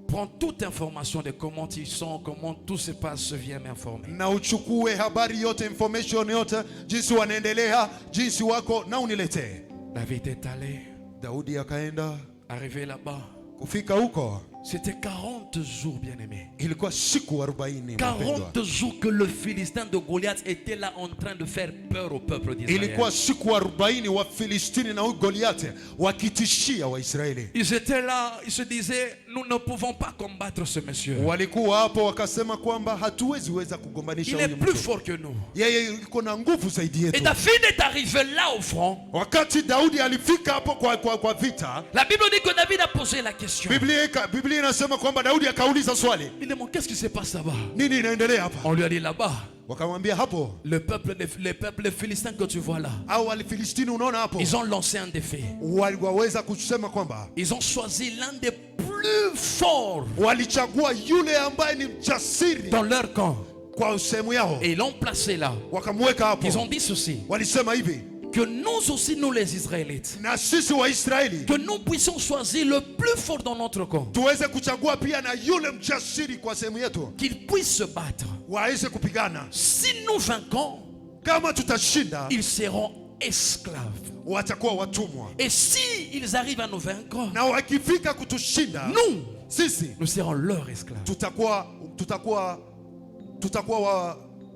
prends toute information de comment ils sont, comment tout se passe, viens m'informer. na uchukue habari yote, information yote, jinsi wanaendelea, jinsi wako, na uniletee. David est allé, Daudi akaenda. arrivé là-bas. Kufika huko C'était 40 jours, bien-aimés. Ilikuwa siku 40 mpendwa. 40 jours que le Philistin de Goliath était là en train de faire peur au peuple d'Israël. Ilikuwa siku 40 wa Filistini na Goliath wakitishia Waisraeli. Ils étaient là, ils se disaient, nous ne pouvons pas combattre ce monsieur. Walikuwa hapo wakasema kwamba hatuwezi weza kugombanisha Il huyu est plus mtu. fort que nous. Yeye yuko na nguvu zaidi Et yetu. David est arrivé là au front. Wakati Daudi alifika hapo kwa vita, La Bible dit que David a posé la question. Biblia inasema kwamba Daudi akauliza swali. Il demande, qu'est-ce qui se passe là-bas? Nini inaendelea hapa? On lui a dit là-bas. Wakamwambia hapo, Les peuples philistins que tu vois là, au Walifilistini unaona hapo, ils ont lancé un défi. waliweza kusema kwamba Ils ont choisi l'un des plus forts walichagua yule ambaye ni mjasiri dans leur camp. kwa sehemu yao, Et ils l'ont placé là. wakamweka hapo. Ils ont dit ceci, Walisema hivi, que nous aussi, nous les Israélites, na sisi Waisraeli que nous puissions choisir le plus fort dans notre camp, tuweze kuchagua pia na yule mjasiri kwa sehemu yetu, qu'il puisse se battre. waweze kupigana. Si nous vainquons, Kama tutashinda, ils seront esclaves. watakuwa watumwa, Et si ils arrivent à nous vaincre, na wakifika kutushinda, nous, sisi nous serons leurs esclaves. tutakuwa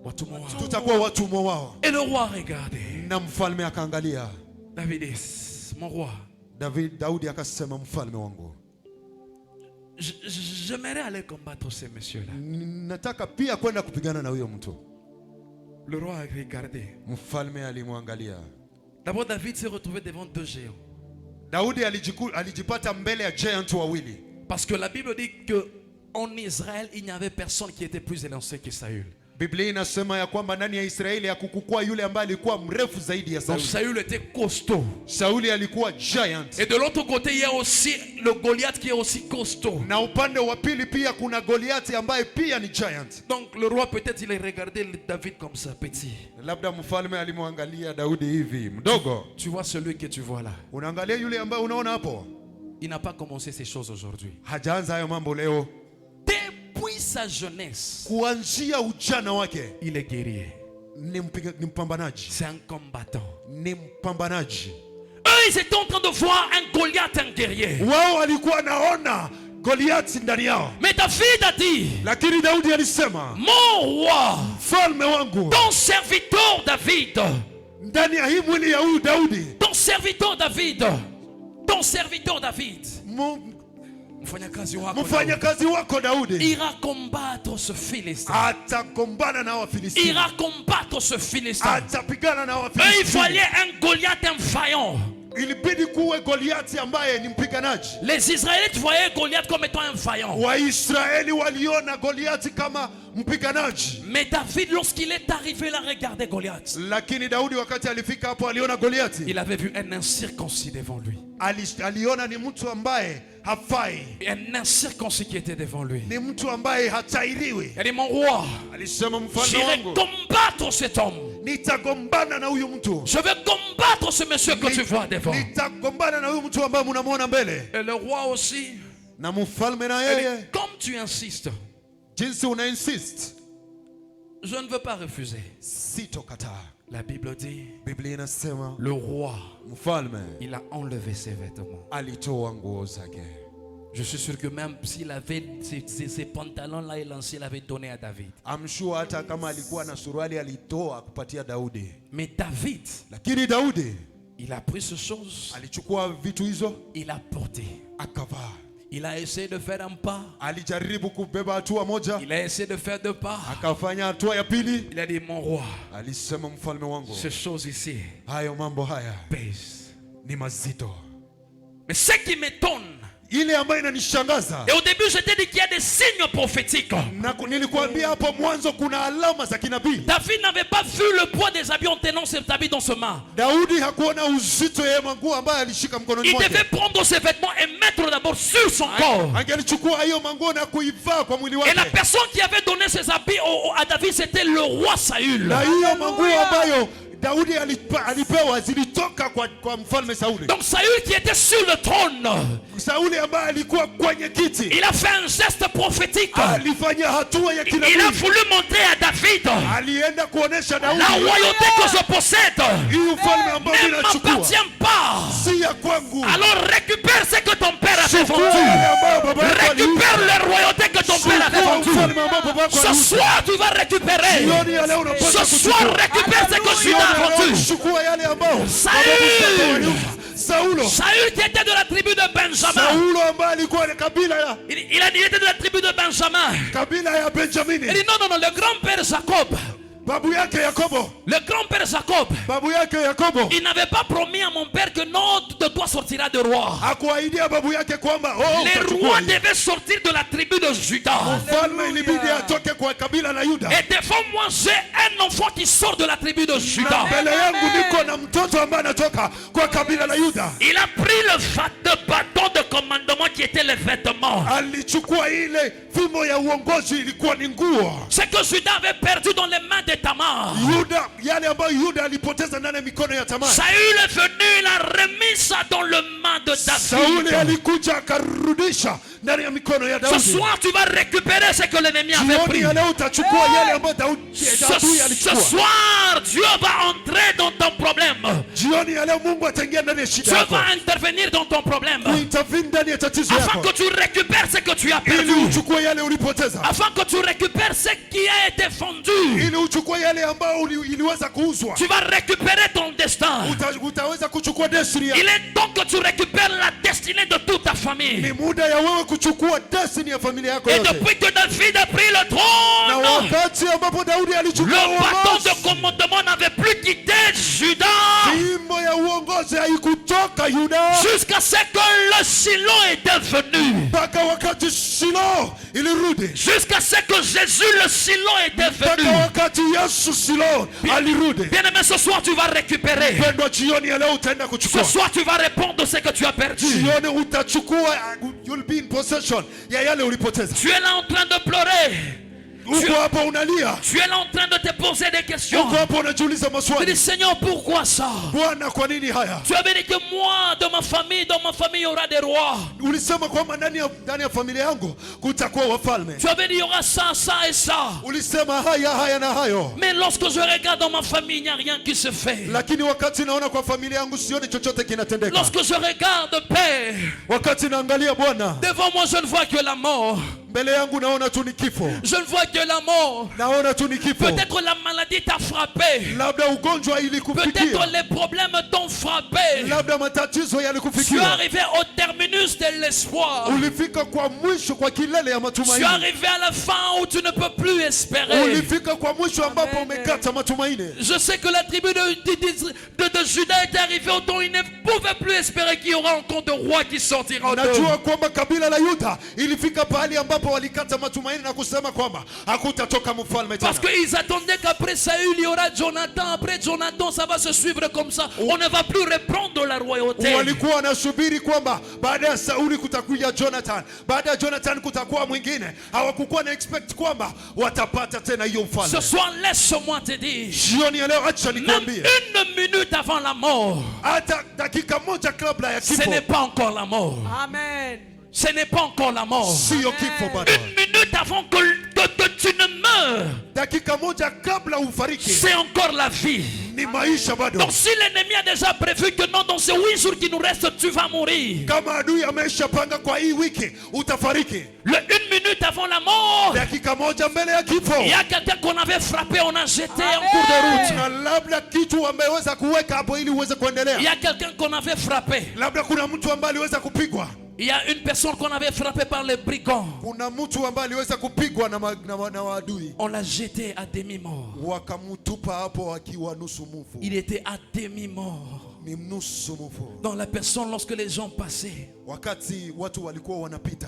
Watumwa. watumwa wao. Et le roi regardait. Na mfalme akaangalia. David dit, mon roi, Daudi akasema, mfalme wangu, j'aimerais aller combattre ces messieurs-là. nataka pia kwenda kupigana na huyo mtu. Le roi a regardé. Mfalme alimwangalia. D'abord, David s'est retrouvé devant deux géants. Daudi alijipata mbele ya giant wawili. Parce que la Bible dit que en Israël, il n'y avait personne qui était plus élancé que Saül. Biblia inasema ya kwamba ndani ya Israeli hakukukua yule ambaye alikuwa mrefu zaidi ya Donc Sauli. Saül était costaud. Sauli alikuwa giant. Et de l'autre côté, il y a aussi le Goliath qui est aussi costaud. Na upande wa pili pia kuna Goliathi ambaye pia ni giant. Donc le roi peut-être il a regardé David comme ça, petit. Labda mfalme alimwangalia Daudi hivi, mdogo. Tu vois celui que tu vois là. Unaangalia yule ambaye unaona hapo? Il n'a pas commencé ces choses aujourd'hui. Hajaanza hayo mambo leo. Depuis sa jeunesse, Kuanzia ujana wake il est guerrier. ni mpambanaji. C'est un combattant. Ni mpambanaji. Eux, ils étaient en train de voir un Goliath, un guerrier. Wao walikuwa naona Goliathi ndani yao. Mais David a dit, Lakini Daudi alisema, mon roi, mfalme wangu, ton serviteur David, ndani ya hii mwili ya huyu Daudi, ton serviteur David, ton serviteur David, mfanyakazi wako Daudi ira combattre ce Philistin. atagombana na Wafilisti. Ira combattre ce Philistin. Atapigana na Et il Wafilisti. fallait un Goliath, un vaillant. Ilibidi kuwe Goliathi ambaye ni mpiganaji. Les Israélites voyaient Goliath comme étant un vaillant. Waisraeli waliona Goliathi kama mpiganaji. Mais David, lorsqu'il est arrivé là, regardait Goliath. Lakini Daudi wakati alifika hapo aliona Goliathi. Il avait vu un incirconcis devant lui. Aliona ni mtu ambaye hafai. Un incirconcis qui était devant lui. Ni mtu ambaye hatairiwi. Il a dit, mon roi, Alisema, mfalme j'irai wangu, combattre cet homme. nitagombana na huyu mtu. Je vais combattre ce monsieur que tu vois devant. Nitagombana na huyu mtu ambaye mnamuona mbele. Et le roi aussi. Na mfalme na Il yeye, dit, comme tu insistes, jinsi una insist, je ne veux pas refuser. sitokataa. La Bible dit, Biblia inasema le roi, mfalme il a enlevé ses vêtements. alitoa nguo zake. Je suis sûr que même s'il avait ces pantalons-là, il avait donné à David. I'm sure hata kama alikuwa na suruali alitoa kupatia Daudi. Mais David, Lakini Daudi il a pris ces choses, alichukua vitu hizo il a porté. akavaa. Il a essayé de faire un pas. Alijaribu kubeba hatua moja, Il a essayé de faire deux pas. akafanya hatua ya pili. Il a dit, mon roi, Alisema, mfalme wangu, ces choses ici hayo mambo haya pèsent. ni mazito. Mais ce qui m'étonne, Ile ambayo inanishangaza, et au début je t'ai dit qu'il y a des signes prophétiques. na nilikuambia hapo mwanzo kuna alama za kinabii. David n'avait pas vu le poids des habits en tenant ses habits dans ses mains. Daudi hakuona uzito ya manguo ambayo alishika mkononi Il mwake. devait prendre ses vêtements et mettre d'abord sur son corps. Angelichukua hiyo manguo na kuivaa kwa mwili Et la wake. personne qui avait donné ses habits à David, c'était le roi Saül. Na hiyo manguo ambayo Daudi alipewa zilitoka kwa mfalme Sauli. Donc Saül qui était sur le trône, Sauli ambaye alikuwa kwenye kiti, il a fait un geste prophétique. alifanya hatua ya Il a kinabii. voulu montrer à David, Alienda kuonesha la Daudi, royauté que je possède hii ufalme ambao ne ninachukua m'appartient pas. si ya kwangu. Alors récupère ce que ton père a fait Chukua vendu. yale ambayo baba yako aliuza. Ce soir, tu vas récupérer. Ce soir, récupère ce que Judas a vendu. Saül qui était de la tribu de Benjamin. Il était de la tribu de Benjamin. Il dit non, le grand-père Jacob. Le grand-père Jacob, il n'avait pas promis à mon père que non, de toi sortira de roi. Les rois devaient sortir de la tribu de Juda. Et des fois, moi, j'ai un enfant qui sort de la tribu de Juda. Il a pris le bâton de commandement qui était les vêtements. Ce que Juda avait perdu dans les mains de Tamar. Saül est venu, il a remis ça dans le main de David. Ce soir, tu vas récupérer ce que l'ennemi avait pris. Ce soir, Dieu va entrer dans ton problème. Dieu va intervenir dans ton problème. Afin que tu récupères ce que tu as perdu. Afin que tu récupères ce qui a été vendu. Tu vas récupérer ton destin. Il est temps que tu récupères la destinée de toute ta famille. Et depuis que David a pris le trône, le bâton de commandement n'avait plus quitté Juda jusqu'à ce que le Silo était venu. Jusqu'à ce que Jésus le Silo était venu. Bien aimé, ce soir tu vas récupérer. Ce soir tu vas répondre de ce que tu as perdu. Tu es là en train de pleurer. Tu es là en train de te poser des questions. Tu dis Seigneur, pourquoi ça? Tu avais dit que moi, dans ma famille il y aura des rois. Tu avais dit il y aura ça, ça et ça. Mais lorsque je regarde dans ma famille, il n'y a rien qui se fait. Lorsque je regarde, Père, devant moi je ne vois que la mort. Je ne vois que la mort. Peut-être la maladie t'a frappé. Peut-être les problèmes t'ont frappé. Tu es arrivé au terminus de l'espoir. Tu es arrivé à la fin où tu ne peux plus espérer. Je sais que la tribu de Juda est arrivée au temps où il ne pouvait plus espérer qu'il y aura encore de rois qui sortiront d'eux. Parce qu'ils attendaient qu'après Saül il y aura Jonathan. Après Jonathan ça va se suivre comme ça. On ne va plus reprendre la royauté. Ce soir laisse-moi te dire, même une minute avant la mort, ce n'est pas encore la mort. Amen. Ce n'est pas encore la mort. Une minute avant que tu ne meurs, c'est encore la vie. Donc si l'ennemi a déjà prévu que non, dans ces 8 jours qui nous restent, tu vas mourir. Le 1 minute avant la mort, il y a quelqu'un qu'on avait frappé, on a jeté en cours de route. Il y a quelqu'un qu'on avait frappé. Il y a une personne qu'on avait frappée par les brigands. On l'a jeté à demi-mort. Il était à demi-mort. Dans la personne, lorsque les gens passaient,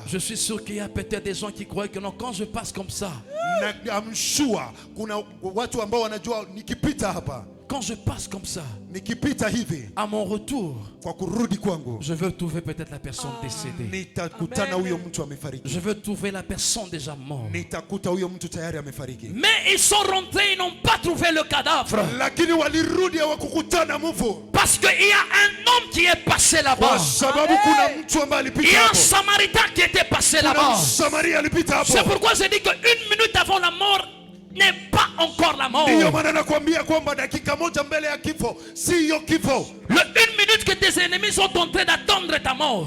je suis sûr qu'il y a peut-être des gens qui croient que non, quand je passe comme ça, quand je passe comme ça, à mon retour, je veux trouver peut-être la personne décédée. Je veux trouver la personne déjà morte. Mais ils sont rentrés, ils n'ont pas trouvé le cadavre. Parce qu'il y a un homme qui est passé là-bas. Il y a un Samaritain qui était passé là-bas. C'est pourquoi je dis que 1 minute avant la mort n'est pas encore la mort. Le 1 minute que tes ennemis sont en train d'attendre ta mort,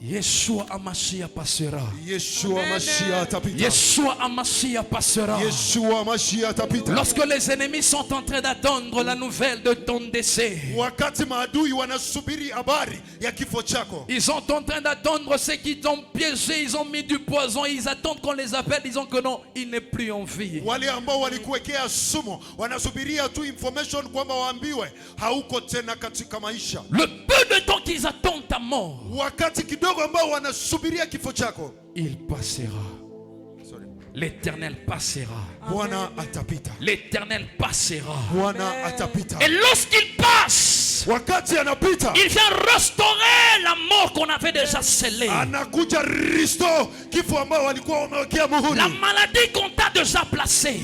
il Yeshua Amashia passera. Yeshua Mashiach atapita. Yeshua Amashia passera. Yeshua Mashiach atapita. Lorsque les ennemis sont en train d'attendre la nouvelle de ton décès, Wakati maadui wanasubiri habari ya kifo chako. ils sont en train d'attendre ceux qui t'ont piégé, ils ont mis du poison, ils attendent qu'on les appelle, disant que non, il n'est plus en vie. Wale ambao walikuwekea sumu wanasubiria tu information kwamba waambiwe hauko tena katika maisha. Le peu de temps qu'ils attendent ta mort, Wakati kidogo ambao wanasubiria kifo chako, il passera. L'Éternel passera. Bwana atapita. L'Éternel passera. Bwana atapita. Et lorsqu'il passe, Wakati anapita, il vient restaurer la mort qu'on avait déjà scellée. anakuja risto kifo ambao walikuwa wamewekea muhuri. La maladie qu'on t'a déjà placée.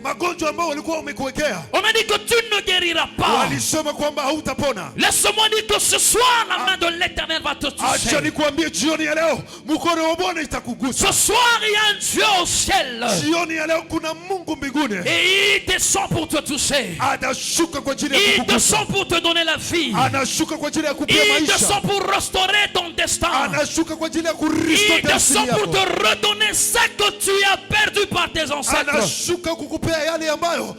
Magonjwa ambao walikuwa wamekuwekea. On m'a dit que tu ne guériras pas. Walisema kwamba hautapona. Laisse-moi dire que ce soir, la main de l'Éternel va te Acha toucher. nikwambie jioni ya leo mkono wa Bwana itakugusa. Ce soir, il y a un Dieu au ciel. Jioni ya leo kuna Mungu mbinguni. Et il descend pour te toucher. Anashuka kwa ajili ya Il kukugusa. descend pour te donner la vie. Anashuka kwa ajili ya kupia Il maisha. descend pour restaurer ton destin. Anashuka kwa ajili ya Il kurestore descend destiny pour te yako. redonner ce que tu as perdu par tes ancêtres. Anashuka kukupea yale ambayo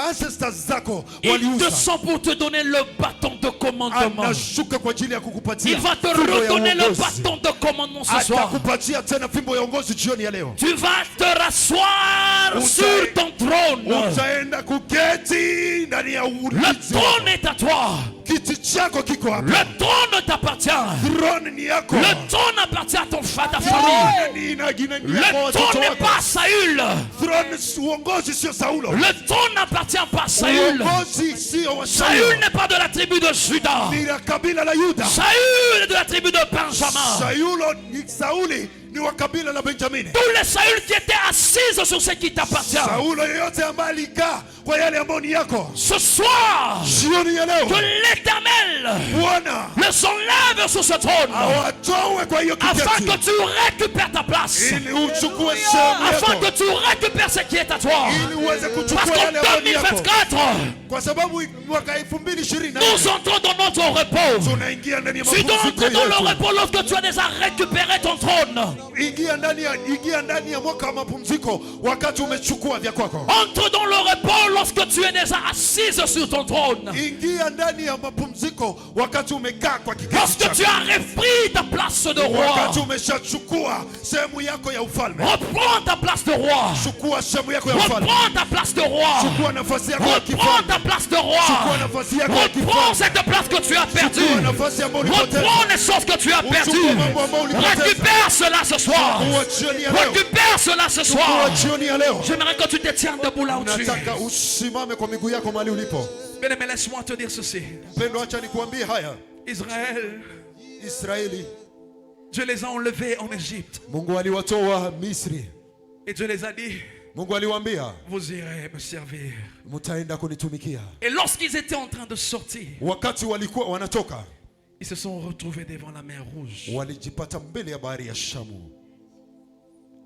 ancestors zako Il waliuza. descend pour te donner le bâton de commandement. Anashuka kwa ajili ya kukupatia. Il va te fimbo ya redonner le uongozi. bâton de commandement ce soir. Atakupatia tena fimbo ya uongozi jioni ya leo. Tu vas te rasseoir sur ton trône. Utaenda kuketi ndani ya Le ulinzi. trône est à toi. Kiti chako kiko hapa. Le trône t'appartient. Throne ni yako. Le trône appartient à ton ta famille. Le trône n'est pas à Saül. Throne uongozi sio Saulo. Le trône n'appartient pas à Saül. Uongozi sio wa Saül Saulo. n'est pas de la tribu de Juda. Ni la kabila la Yuda. Saül est de la tribu de Benjamin. Sauli ni wa kabila la Benjamini. Tous les Saül qui étaient assises sur ce qui t'appartient. Saulo yoyote ambaye alikaa kwa yale ambayo ni yako. Ce soir, Jioni ya leo que l'Éternel Bwana les enlève sur ce trône. awatoe kwa hiyo Afin que kiti. tu récupères ta place. Ili uchukue sehemu Afin yako. que tu récupères ce qui est à toi. Ili uweze Parce kuchukua yale ambayo qu'en ni yako. 2024, Kwa sababu mwaka 2024 nous entrons dans notre repos. tunaingia ndani ya Tu dois mapumziko entrer dans le yetu. repos lorsque tu as déjà récupéré ton trône. Ingia ndani ya mwaka wa mapumziko wakati umechukua vya kwako. Entre dans le repos lorsque tu es déjà assise sur ton trône. Ingia ndani ya mapumziko wakati umekaa kwa kiti Lorsque tu chako. as repris ta place de Wakati roi. umeshachukua sehemu yako ya ufalme. Reprends ta place de roi. Chukua sehemu yako ya ufalme. Reprends ta place de roi. Chukua nafasi yako ya Reprends kifalme. ta place de Chukua roi. nafasi yako ya Reprends kifalme. cette place que tu as perdue. Chukua nafasi ambayo ulipoteza. Reprends les choses que tu as perdues. Récupère cela ce soir. Chukua jioni ya leo. Récupère cela ce Chukua soir. jioni ya leo. J'aimerais que tu te tiennes debout là où tu es. Nataka usimame kwa miguu yako mahali ulipo. Bien-aimé, laisse-moi te dire ceci. Mpendo, acha nikuambie haya. Israël, Israeli, Dieu les a enlevés en Égypte. Mungu aliwatoa Misri. Et Dieu les a dit, Mungu aliwaambia vous irez me servir. mtaenda kunitumikia. Et lorsqu'ils étaient en train de sortir, Wakati walikuwa wanatoka, ils se sont retrouvés devant la mer Rouge. walijipata mbele ya bahari ya Shamu.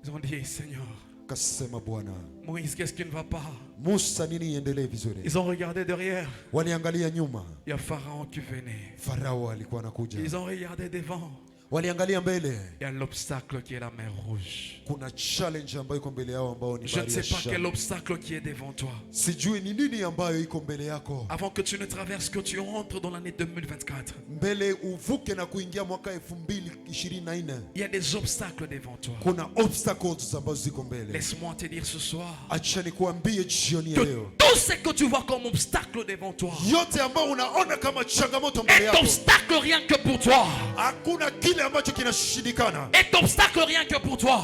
Ils ont dit, Seigneur, Kasema Bwana, Moïse, qu'est-ce qui ne va pas? Musa, nini iendelee vizuri? Ils ont regardé derrière. Waliangalia nyuma, Il y a Pharaon qui venait. Farao alikuwa anakuja. Ils ont regardé devant. Waliangalia mbele, Il y a l'obstacle qui est la mer Rouge. kuna challenge ambayo iko mbele yao ambao ni Je ne bahari sais ya pas quel Shamu. obstacle qui est devant toi. Sijui ni nini ambayo iko mbele yako. Avant que tu ne traverses, que tu entres dans l'année 2024. Mbele uvuke na kuingia mwaka 2024. Il y a des obstacles devant toi. Kuna obstacles ambazo ziko mbele. Laisse-moi te dire ce soir Acha nikuambie jioni ya que leo. tout ce que tu vois comme obstacle devant toi Yote ambao unaona kama changamoto mbele est yako. obstacle rien que pour toi. Hakuna kile ambacho kinashindikana. Est obstacle rien que pour toi.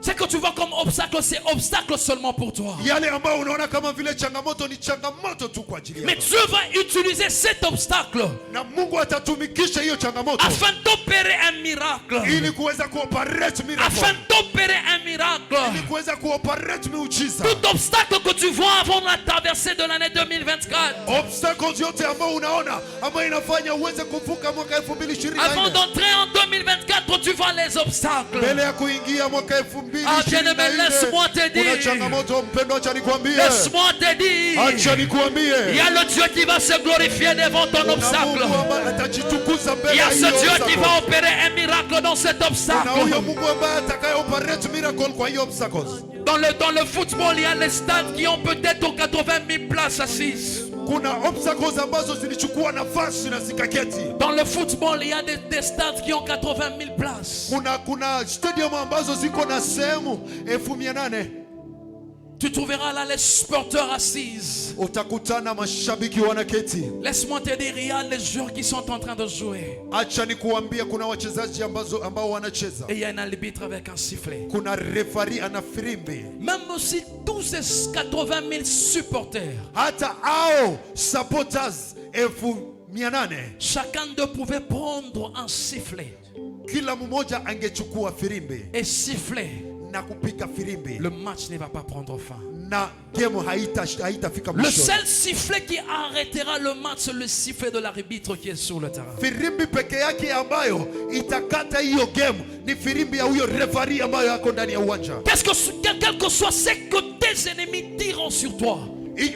Ce que tu vois comme obstacle, c'est obstacle seulement pour toi. Yale ambao unaona kama vile changamoto ni changamoto tu kwa ajili Mais yako. Dieu va utiliser cet obstacle Na Mungu atatumikisha hiyo changamoto afin d'opérer un miracle. ili kuweza kuoperate miracle. Afin d'opérer un miracle. Ili kuweza kuoperate miujiza. Tout obstacle que tu vois avant la traversée de l'année 2024, Obstacles yote ambao unaona ambayo inafanya uweze kuvuka mwaka avant 2024. d'entrer en 2024, tu devant les obstacles. mbele ya kuingia mwaka 2024, Ah, bien-aimé, laisse-moi te kuna dire. changamoto mpendwa, acha nikwambie, Laisse-moi te dire. acha Il y nikwambie, a le Dieu qui va se glorifier devant ton kuna obstacle. Mungu ambaye atajitukuza Il mbele y ya a ce hiyo Dieu qui obstacle. va opérer un miracle dans cet Na huyo obstacle. Mungu ambaye atakaye operate miracle kwa hiyo obstacles. Dans le football, il y a les stades qui ont peut-être 80 000 places assises. Kuna obstacles ambazo zilichukua nafasi na zikaketi. Dans le football, il y a des stades qui ont 80 000 places. Kuna stadium ambazo ziko na sehemu 800. Tu trouveras là les supporters assises. Utakutana mashabiki wanaketi. Laisse-moi te dire, il y a les joueurs qui sont en train de jouer. Acha nikuambia, kuna wachezaji ambao wanacheza. Et il y a un arbitre avec un sifflet. Kuna referee ana firimbi. Même aussi tous ces 80 000 supporters, Hata hao supporters 800, chacun d'eux pouvait prendre un sifflet kila mmoja angechukua firimbi et siffler. na kupiga firimbi, Le match ne va pas prendre fin. na game haitafika Le mwisho. seul sifflet qui arrêtera le match, c'est le sifflet de l'arbitre qui est sur le terrain. Firimbi peke yake ambayo itakata hiyo game ni firimbi ya huyo referee ambayo yako ndani ya uwanja. Quel que soit ce que tes ennemis diront sur toi,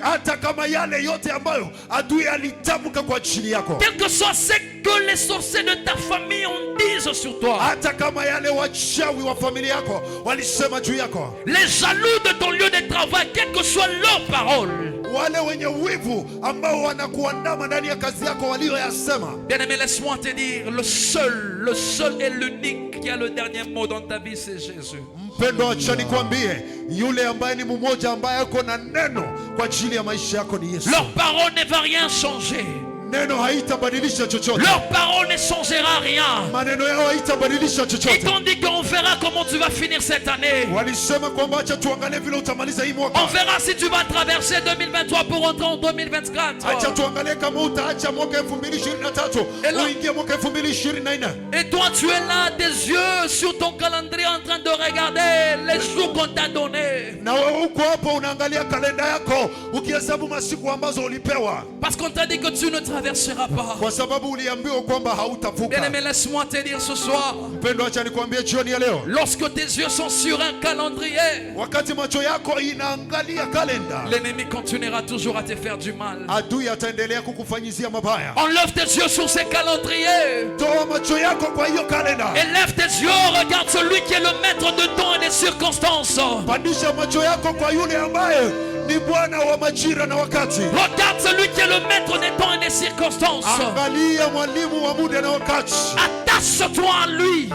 Hata kama yale yote ambayo adui alitamka kwa ajili yako, quel que soit ce que les sorciers de ta famille en disent sur toi, hata kama yale wachawi wa familia yako walisema juu yako, les jaloux de ton lieu de travail, quelle que soit leur parole, wale wenye wivu ambao wanakuandama ndani ya kazi yako walioyasema. bien-aimé, laisse-moi te dire, le seul et l'unique qui a le dernier mot dans ta vie, c'est Jésus. Mpendo, acha nikwambie, yule ambaye ni mmoja ambaye ako na neno kwa ajili ya maisha yako ni Yesu. Leur parole ne va rien changer. Neno haitabadilisha chochote. Leur parole ne changera rien. Maneno yao haitabadilisha Ils chochote. t'ont dit qu'on verra comment tu vas finir cette année. Walisema kwamba acha tuangalie vile utamaliza hii mwaka. On verra si tu vas traverser 2023 pour entrer en 2024. Acha tuangalie kama utaacha mwaka 2023 uingie mwaka 2024. Et toi, tu es là, des yeux sur ton calendrier en train de regarder les jours qu'on t'a donnés. Na wewe uko hapo unaangalia kalenda yako ukihesabu masiku ambazo ulipewa, Parce qu'on t'a dit que tu ne traverseras pas. kwa sababu uliambiwa kwamba hautavuka. Bien-aimé, laisse-moi te dire ce soir, Mpendo, acha nikwambie jioni ya leo, lorsque tes yeux sont sur un calendrier, wakati macho yako inaangalia kalenda, l'ennemi continuera toujours à te faire du mal. adui ataendelea kukufanyizia mabaya. Enlève tes yeux sur ces calendriers. Toa macho yako kwa hiyo kalenda, Et lève tes yeux, regarde celui qui est le maître de temps et des circonstances. pandisha macho yako kwa yule ambaye ni Bwana wa majira na wakati. Regarde celui qui est le maître des temps et des circonstances. Angalia mwalimu wa muda na wakati, Attache-toi à lui.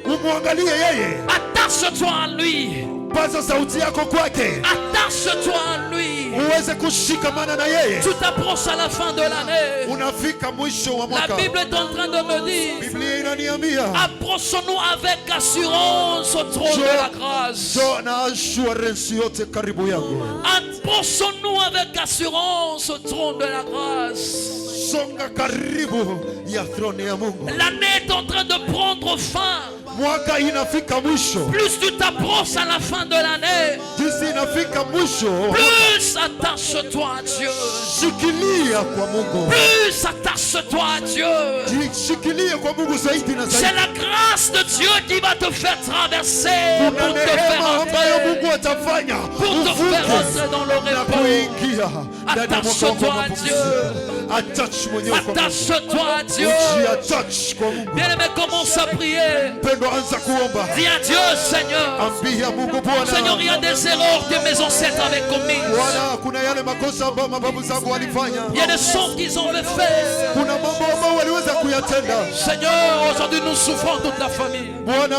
umwangalie yeye, Attache-toi à lui. paza sauti yako kwake, Attache-toi à lui. uweze kushikamana na yeye. Tu t'approches à la fin de l'année. Unafika mwisho wa La mwaka. Bible est en train de me dire, Biblia inaniambia approchons-nous avec assurance au trône de la grâce. jo na assurance yote karibu yangu. Approchons-nous avec assurance au trône de la grâce. Songa karibu ya throne ya Mungu. L'année est en train de prendre fin. Mwaka inafika mwisho. Plus tu t'approches à la fin de l'année, Jinsi inafika mwisho, plus attache-toi à Dieu. shikilia kwa Mungu. Plus attache-toi à Dieu. Shikilia kwa Mungu zaidi na C'est zaidi. la grâce de Dieu qui va te faire traverser Kuna pour te faire neema ambayo entrer, Mungu atafanya pour te faire uvuke entrer dans le na repos. kuingia ndani ya mwaka wa Attache-toi à mapumziko. Attach mwenyewe kwa Mungu. Attache-toi à Dieu. Ujiattach kwa Mungu. Bien-aimé, commence à prier. Mpendwa, anza kuomba. Dis à Dieu, Seigneur. Ambia Mungu, Bwana. Seigneur, il y a des erreurs que mes ancêtres avaient commises. Bwana, kuna yale makosa ambayo mababu zangu walifanya. Il y a des sorts qu'ils ont fait. Kuna mambo ambayo waliweza kuyatenda. Seigneur, aujourd'hui nous souffrons toute la famille. Bwana,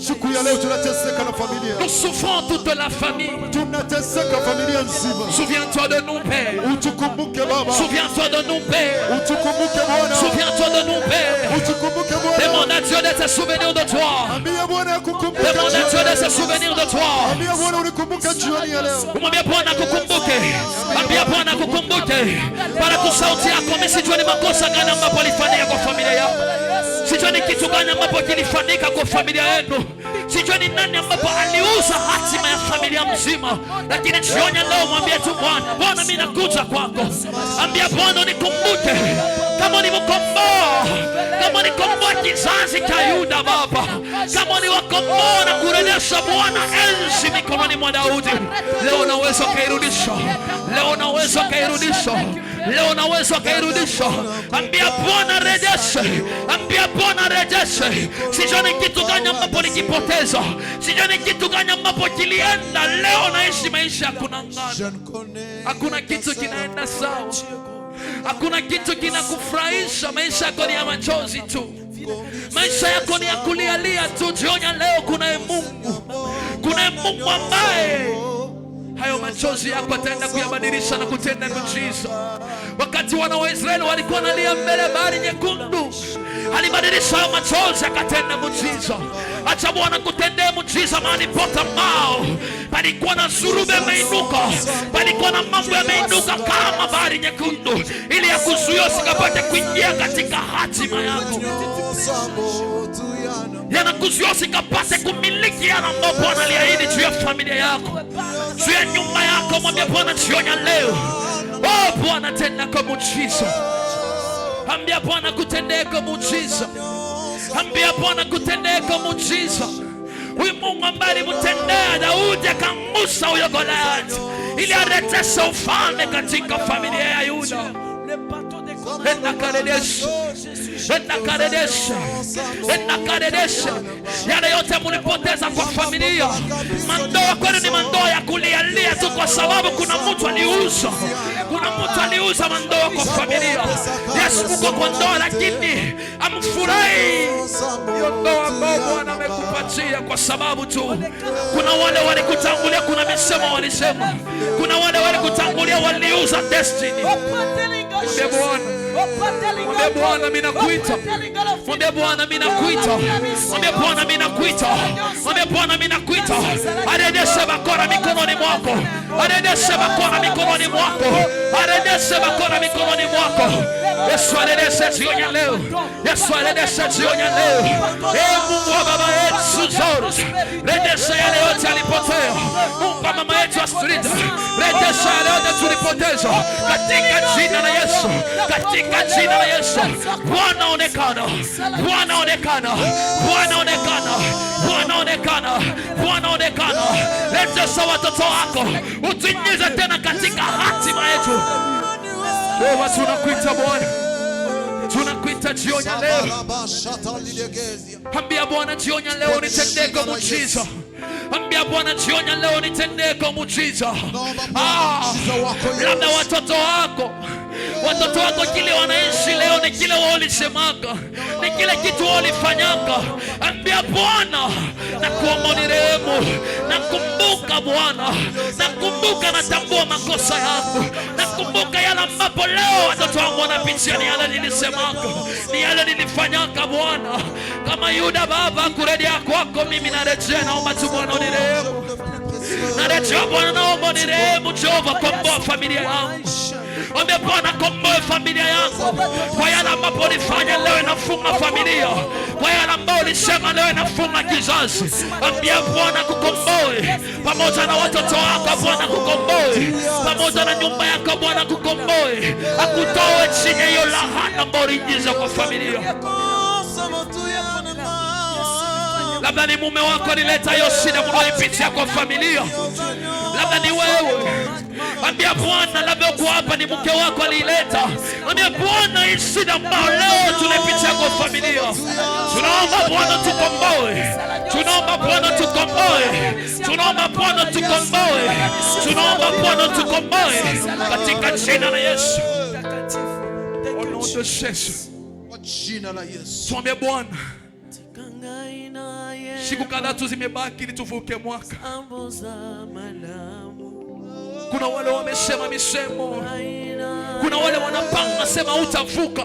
siku ya leo tunateseka na familia. Nous souffrons toute la famille. Tunateseka familia nzima. Souviens-toi de nous, Père. Utukumbuke Baba. Souviens-toi de nous, Père. Utukumbuke Bwana. Souviens-toi de nous, Père. Utukumbuke Bwana. Demande à Dieu de se souvenir de toi. Ambia Bwana akukumbuke. Demande à Dieu de se souvenir de toi. Ambia Bwana unikumbuke jioni ya leo. Umwambie Bwana kukumbuke. Ambia Bwana kukumbuke. Para kusauti yako, mimi sijui ni makosa gani ambapo alifanyia kwa familia yako. Sijui ni kitu gani ambapo kilifanyika kwa familia yenu. Sijui ni nani ambapo aliuza hatima ya familia mzima. Lakini jioni leo mwambie tu Bwana, Bwana mimi nakuja kwako. Ambia Bwana unikumbuke kama ulikomboa, kama ulikomboa kizazi cha Yuda Baba, kama uliwakomboa na kurejesha Bwana enzi mikononi mwa Daudi, leo unaweza kairudisha, leo unaweza kairudisha, leo unaweza kairudisha. Ambia Bwana rejeshe, ambia Bwana rejeshe. Sijui kitu gani ambapo nikipoteza, sijui kitu gani ambapo kilienda. Leo naishi maisha ya kunang'ana, hakuna kitu kinaenda sawa, hakuna kitu kinakufurahisha. Maisha yako ni ya machozi tu, maisha yako ni ya kulialia tu. Jioni leo kuna Mungu, kuna Mungu ambaye hayo machozi yako ataenda kuyabadilisha na kutenda miujiza. Wakati wana wa Israeli walikuwa wanalia mbele bahari nyekundu, alibadilisha hayo machozi akatenda miujiza. Acha Bwana kutendea miujiza mahali pote ambao palikuwa na suruba imeinuka, palikuwa na mambo yameinuka kama bahari nyekundu, ili ya kuzuia usikapate kuingia katika hatima yako, yanakuzuia usikapate kumiliki yale ambayo Bwana aliahidi juu ya familia yako, juu ya nyumba yako. Mwambie Bwana jioni leo, oh Bwana tenda kwa muujiza. Ambia Bwana kutendea kwa muujiza, ambia Bwana kutendea kwa muujiza. Huyu Mungu ambaye alimtendea Daudi akamgusa huyo Goliathi ili arejeshe ufalme katika familia ya Yuda. Enakaredesha yale yote mulipoteza kwa familia. Mandoa kwenu ni mandoa ya kulialia tu, kwa sababu kuna mtu aliuza, kuna mtu aliuza mandoa kwa familia. Yesu uko kwa ndoa, lakini amfurahi hiyo ndoa ambayo Bwana amekupatia, kwa sababu tu kuna wale walikutangulia, kuna misemo walisema, kuna wale walikutangulia waliuza destiny. Mwambie Bwana mimi nakuita, mwambie Bwana mimi nakuita, mwambie Bwana mimi nakuita, mwambie Bwana mimi nakuita. Arejeshe bakora mikononi mwako, arejeshe bakora mikononi mwako, arejeshe bakora mikononi mwako. Yesu arejeshe jioni leo, Yesu arejeshe jioni leo. Mungu wa baba yetu Zorus, rejesha yale yote alipotea. Mungu wa mama yetu Astrida, rejesha yale yote tulipoteza katika jina la Yesu, katika jina la Yesu. Bwana onekana, Bwana onekana, Bwana onekana, Bwana onekana, Bwana onekana. Rejesha watoto wako, utuingize tena katika hatima yetu. Wewe tunakuita Bwana, tunakuita jioni leo. Ambia Bwana jioni leo nitendee kwa muujiza. Ambia Bwana jioni leo nitendee kwa muujiza. Labda watoto wako kile wanaishi leo ni kile walisemanga, ni kile kitu walifanyanga. Ambia Bwana nakuomba unirehemu, nakumbuka Bwana, nakumbuka, natambua makosa yangu, nakumbuka yale ambapo leo watoto wangu wanapitia ni yale nilisemanga, ni yale nilifanyanga Bwana. Kama Yuda Baba kurejea kwako mimi narejea, naomba tu Bwana unirehemu, narejea Bwana, naomba unirehemu Jehova, komboa familia yangu. Mwambie Bwana komboa familia yangu, kwa yale ambapo ulifanya leo inafunga familia, kwa yale ambapo ulisema leo inafunga kizazi. Ambia Bwana kukomboe pamoja na watoto wako, Bwana kukomboe pamoja na nyumba yako, Bwana kukomboe, akutoe chini hiyo laana ambayo uliingiza kwa familia. Labda ni mume wako alileta hiyo shida mnayoipitia kwa familia, labda ni wewe. Ambia Bwana, labda uko hapa ni mke wako alileta. Ambia Bwana, hii shida ambayo leo tunaipitia kwa familia, tunaomba Bwana tukomboe, tunaomba Bwana tukomboe, tunaomba Bwana tukomboe, tunaomba Bwana tukomboe katika jina la Yesu. Kwa jina la Yesu tuombe Bwana. Siku kadhaa tu zimebaki ili tuvuke mwaka. Kuna wale wamesema misemo, kuna wale wanapanga sema utavuka,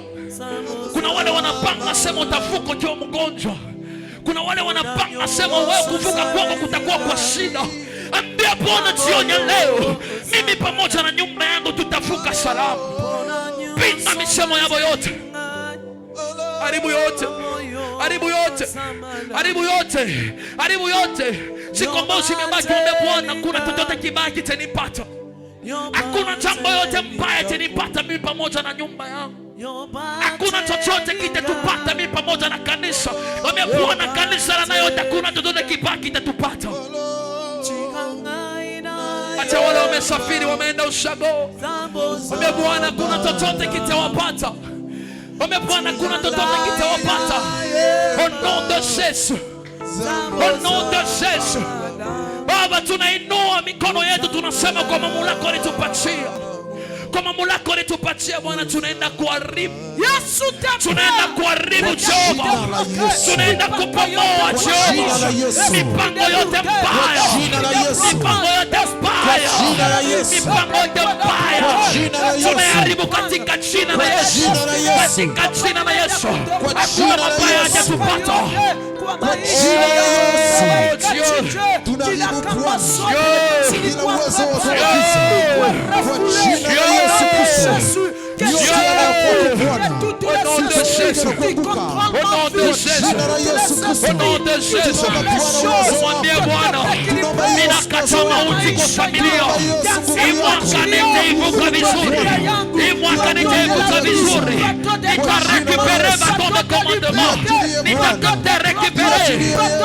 kuna wale wanapanga sema utavuka ukiwa mgonjwa, kuna wale wanapanga sema wewe kuvuka kwako kutakuwa kwa shida. Ambia Bwana jioni leo, mimi pamoja na nyumba yangu tutavuka salama. Pinga misemo yao yote, haribu yote, haribu yote, haribu yote, haribu yote. Sikombozi imebaki. Ombe Bwana, kuna chochote kibaki tenipata, hakuna jambo yote mbaya tenipata mimi pamoja na nyumba yangu. Hakuna chochote kitatupata mimi pamoja na kanisa. Wamekuwa na kanisa la nayo, hakuna chochote kibaki kitatupata. Acha wale wamesafiri wameenda ushago. Wame Bwana kuna chochote kitawapata. Wame Bwana kuna chochote kitawapata. Au nom de Jésus. Au nom de Jésus. Baba, tunainua mikono yetu, tunasema kwa mamlaka ulitupatia. Kwa mamlaka ulitupatia Bwana, tunaenda kuharibu. Tunaenda kuharibu Jehova. Tunaenda kupomoa Jehova. Mipango yote mbaya. Mipango yote mbaya. Mipango yote mbaya. Tunaharibu katika jina la Yesu. Katika jina la Yesu. Hakuna mabaya hajatupata. Kwa jina la Yesu tunaharibu Bwana kila uwezo wa giza. Kwa jina la Yesu Kristo, au nom de Jésus, au nom de Jésus, au nom de Jésus, mwambie Bwana, ninakata mauti kwa familia. Hii mwaka nitaivuka vizuri. Hii mwaka nitaivuka vizuri. Nitarekipere baton de commandement. Nitarekipere.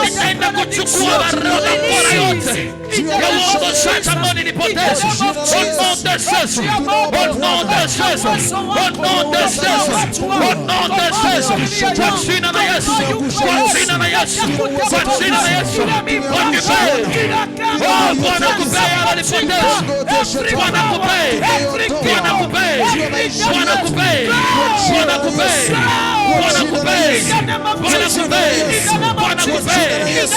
Nitaenda kuchukua baraka bora yote ya uongo sasa ambao nilipoteza. Au nom de Jésus, au nom de Jésus, au nom de Jésus, au nom de Jésus. Kwa jina la Yesu, kwa jina la Yesu, kwa jina la Yesu. Oh, Bwana kupea walipoteza. Bwana kupea. Bwana kupea. Bwana kupea. Bwana kupea. Bwana kupea. Bwana kupea. Bwana kupea.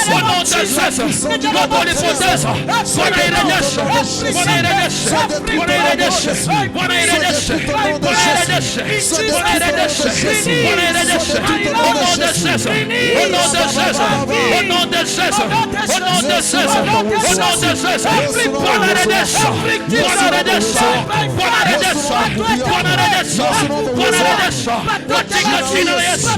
Kwa nom de Jésus. Kwa walipoteza. Bwana irejeshe. Bwana irejeshe. Bwana irejeshe. Bwana irejeshe. Bwana irejeshe. Bwana irejeshe. Bwana irejeshe. Au nom de Jésus. Au nom de Jésus. Au nom de Jésus. Au nom de Jésus. Au nom de Jésus. Bwana irejeshe. Bwana irejeshe. Bwana irejeshe. Bwana irejeshe. Bwana irejeshe. Katika jina la Yesu.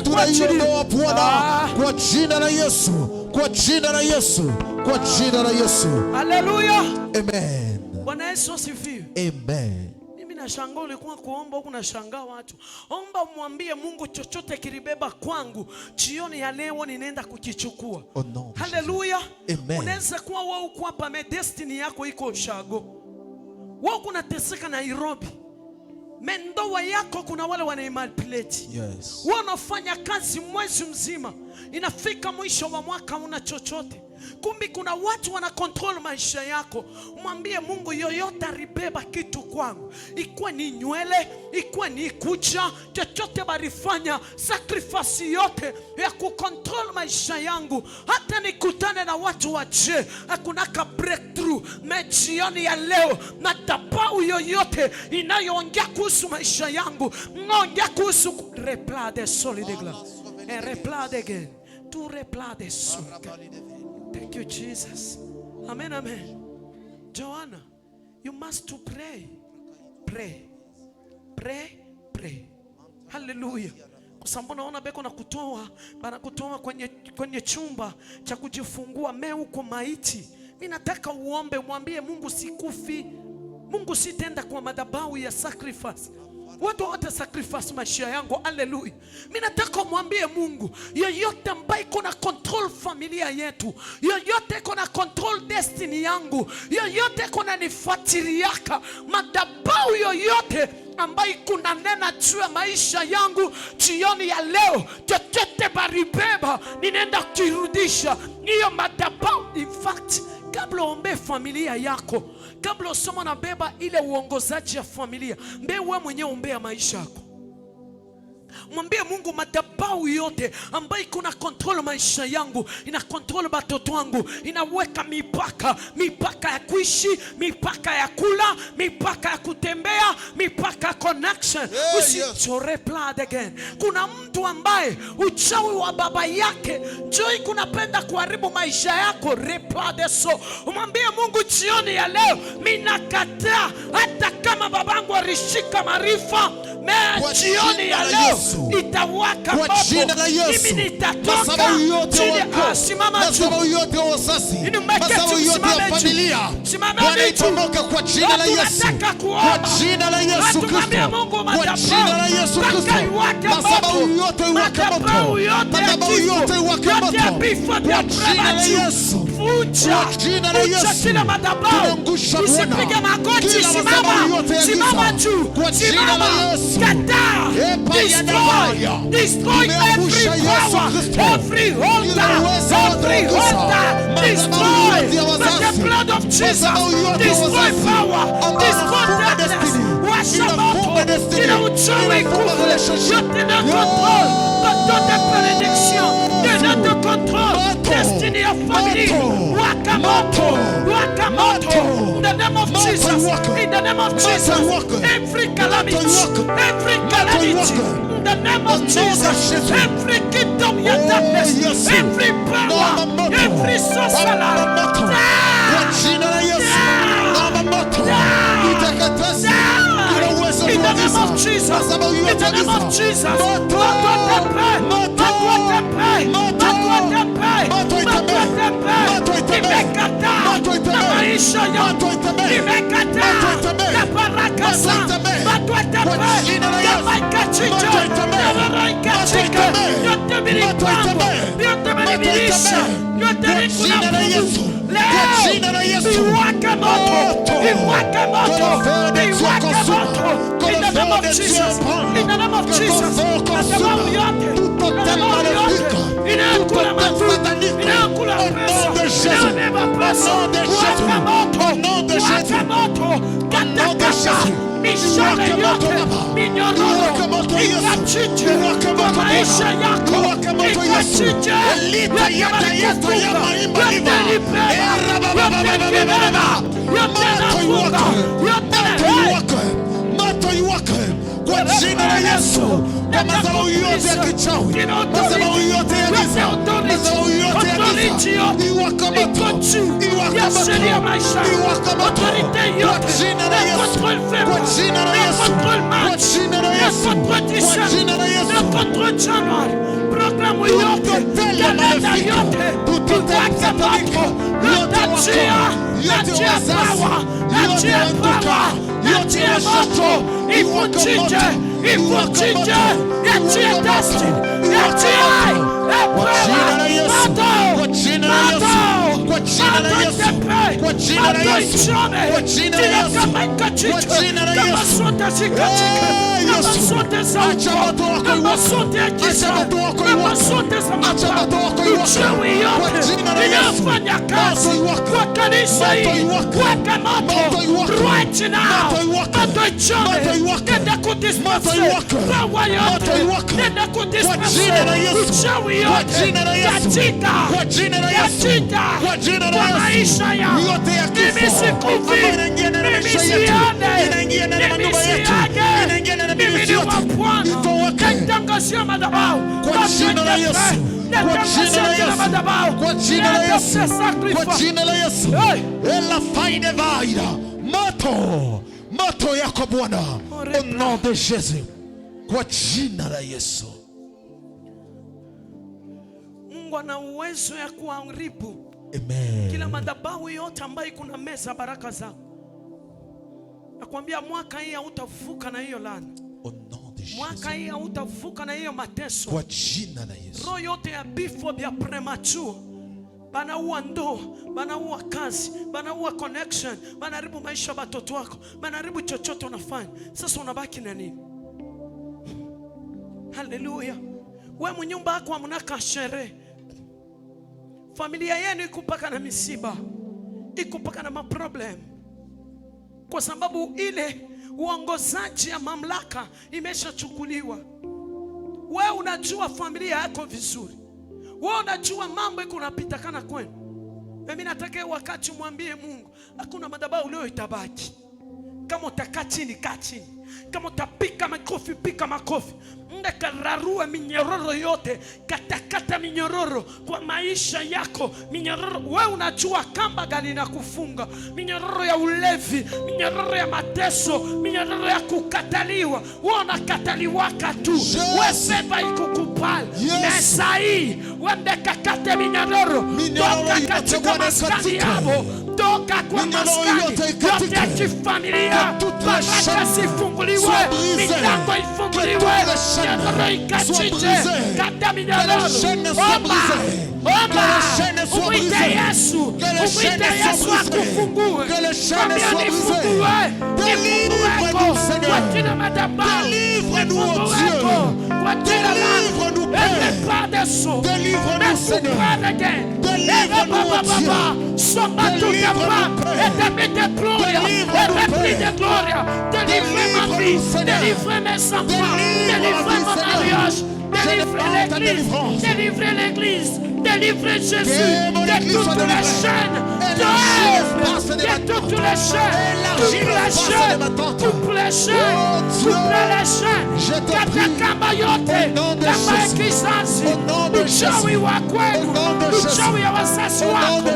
Tunaiondoa Bwana kwa jina la Yesu, kwa jina la Yesu, kwa jina la Yesu. Haleluya. Amen. Bwana Yesu asifiwe. Amen. Mimi nashangaa ulikuwa kuomba huku, nashangaa watu. Omba umwambie Mungu chochote kilibeba kwangu, jioni ya leo ninaenda kukichukua. Oh no. Haleluya. Amen. Unaweza kuwa wewe uko hapa, destiny yako iko ushago. Wewe unateseka Nairobi. Mendoa yako kuna wale wanaimanipulate. Yes. Wanafanya kazi mwezi mzima, inafika mwisho wa mwaka una chochote. Kumbi kuna watu wana control maisha yako. Mwambie Mungu, yoyote alibeba kitu kwangu, ikuwa ni nywele, ikuwa ni kucha, chochote barifanya sacrifice yote ya kucontrol maisha yangu, hata nikutane na watu waje hakuna ka breakthrough. Mejioni ya leo madhabahu yoyote inayoongea kuhusu maisha yangu, ngongea kuhusu repla de solide glace et repla de again to repla de solide. Thank you, Jesus. Amen, amen. Joanna, you must to pray. Pray. Pray, pray. Hallelujah. Kwa sababu naona beko na kutoa kwenye chumba cha kujifungua, uko maiti. Mimi nataka uombe, mwambie Mungu sikufi. Mungu sitenda kwa madhabahu ya sacrifice. Watu wote sacrifice maisha yangu. Haleluya. Mimi nataka mwambie Mungu, yoyote ambaye kuna control familia yetu, yoyote kuna control destiny yangu, yoyote kuna nifuatiliaka, madhabahu yoyote ambaye kuna nena juu ya maisha yangu, jioni ya leo chochote baribeba ninaenda kirudisha hiyo madhabahu. In fact, kabla ombe familia yako, kabla usoma na beba ile uongozaji ya familia, wewe mwenyewe ombea maisha yako. Mwambie Mungu, madhabahu yote ambayo kuna control maisha yangu, ina control watoto wangu, inaweka mipaka ya kuishi, mipaka ya kula, mipaka ya kutembea, mipaka ya connection. Usichore plan again. Kuna mtu ambaye uchawi wa baba yake njoi kunapenda kuharibu maisha yako. Repladeso. Mwambie Mungu, jioni ya leo mimi nakataa, hata kama babangu alishika maarifa, Mais jioni ya leo itawaka moto. Mimi nitatoka chini. Simama juu. Madhabahu yote ya wazazi, madhabahu yote ya familia, wanaipomoka kwa jina la Yesu. Kwa jina la Yesu Kristo. Kwa jina la Yesu Kristo. Madhabahu yote iwake moto. Madhabahu yote iwake moto. Kwa jina la Yesu. Kwa jina la Yesu. Tunaangusha Bwana. Kila madhabahu yote ya giza. Kwa jina la Yesu. Destroy every power, every altar, destroy by the blood of Jesus. Destroy power, destroy darkness. Washa moto, kila uchawi nguvu yote na control, toute prédiction, de notre contrôle, destiny of family. Waka moto, waka moto. In the name of Jesus, in the name of Jesus, every calamity, in the name of Jesus, every kingdom of darkness, every power, every sorcerer, in the name of Jesus, in the name of Jesus, kwa jina la Yesu, kwa madhabahu yote ya kichawi, madhabahu yote ya giza, madhabahu yote ya giza, iwaka moto, iwaka moto, iwaka moto, kwa jina la Yesu, kwa jina la Yesu, kwa jina la Yesu, kwa jina la Yesu. Programu yote, kalenda yote, iwaka moto, nachia power, nachia power, nachia moto, ivunjike, ivunjike, yachie destiny, yachie kwa jina la Yesu, kwa jina la Yesu, kwa jina la Yesu, kwa jina la Yesu, kwa jina la Yesu, kwa jina la Yesu. Acha moto wako iwake, acha moto wako iwake, acha moto wako iwake, kwa jina la Yesu. Moto iwake, moto iwake, moto iwake, right now, moto iwake, nenda kudisperse, power yote, nenda kudisperse, uchawi yote, katika, kwa jina la Yesu, kwa jina la Yesu, yote ya kifo, inaingia ndani ya maisha yetu, inaingia ndani ya nyumba yetu, inaingia ndani ya mili yetu, itawake, kwa jina la Yesu, kwa jina la Yesu, kwa jina la Yesu, kwa jina la Yesu. Ela faide vaida, moto, moto yako Bwana, au nom de Jésus, kwa jina la Yesu. Mungu ana uwezo ya kuharibu Amen. kila madhabahu yote ambayo kuna meza baraka zako. Nakwambia mwaka hii hautavuka na hiyo laana. Au nom de Jésus. Mwaka hii hautavuka na hiyo mateso. Kwa jina la Yesu. Roho yote ya bifo vya premature, banaua ndoa, banaua kazi, banaua connection, banaharibu maisha ya watoto wako, banaharibu chochote unafanya. Sasa unabaki na nini? Haleluya. Wewe mnyumba yako hamnaka sherehe. Familia yenu iko paka na misiba, iko paka na maproblem, kwa sababu ile uongozaji ya mamlaka imeshachukuliwa. Wewe unajua familia yako vizuri, wewe unajua mambo iko napita kana kwenu. Mimi nataka wakati mwambie Mungu, hakuna madhabahu leo itabaki. Kama utakaa chini, kaa chini. Kama utapika makofi, pika makofi. Kararua minyororo yote, katakata minyororo kwa maisha yako. Minyororo, wewe unajua kamba gani na kufunga? Minyororo ya ulevi, minyororo ya mateso, minyororo ya kukataliwa. Wewe unakataliwaka tu, wewe sema ikukupali. Na sahi, wende kakate minyororo, toka katika maskani yabo, toka kwa maskani yote ya kifamilia. Baraka zifunguliwe, milango ifunguliwe, minyororo ikachinje, kata minyororo. Omba, umwite Yesu, umwite Yesu akufungue. Mwambie nifungue, nifungueko kwa jina madhabahu, nifungueko kwa jina langu. Every part of soul, merci part again. Somba tout de bras, et de gloria, et de gloria. Délivrez ma vie, délivrez mes enfants, délivrez mon mariage, délivrez l'église, délivrez l'église, délivrez Jésus de toutes les chaînes, de toutes les chaînes, coupe les chaînes, Katakabayote, Kamakisansi, uchawi wa kwenu, uchawi ya wazazi wako,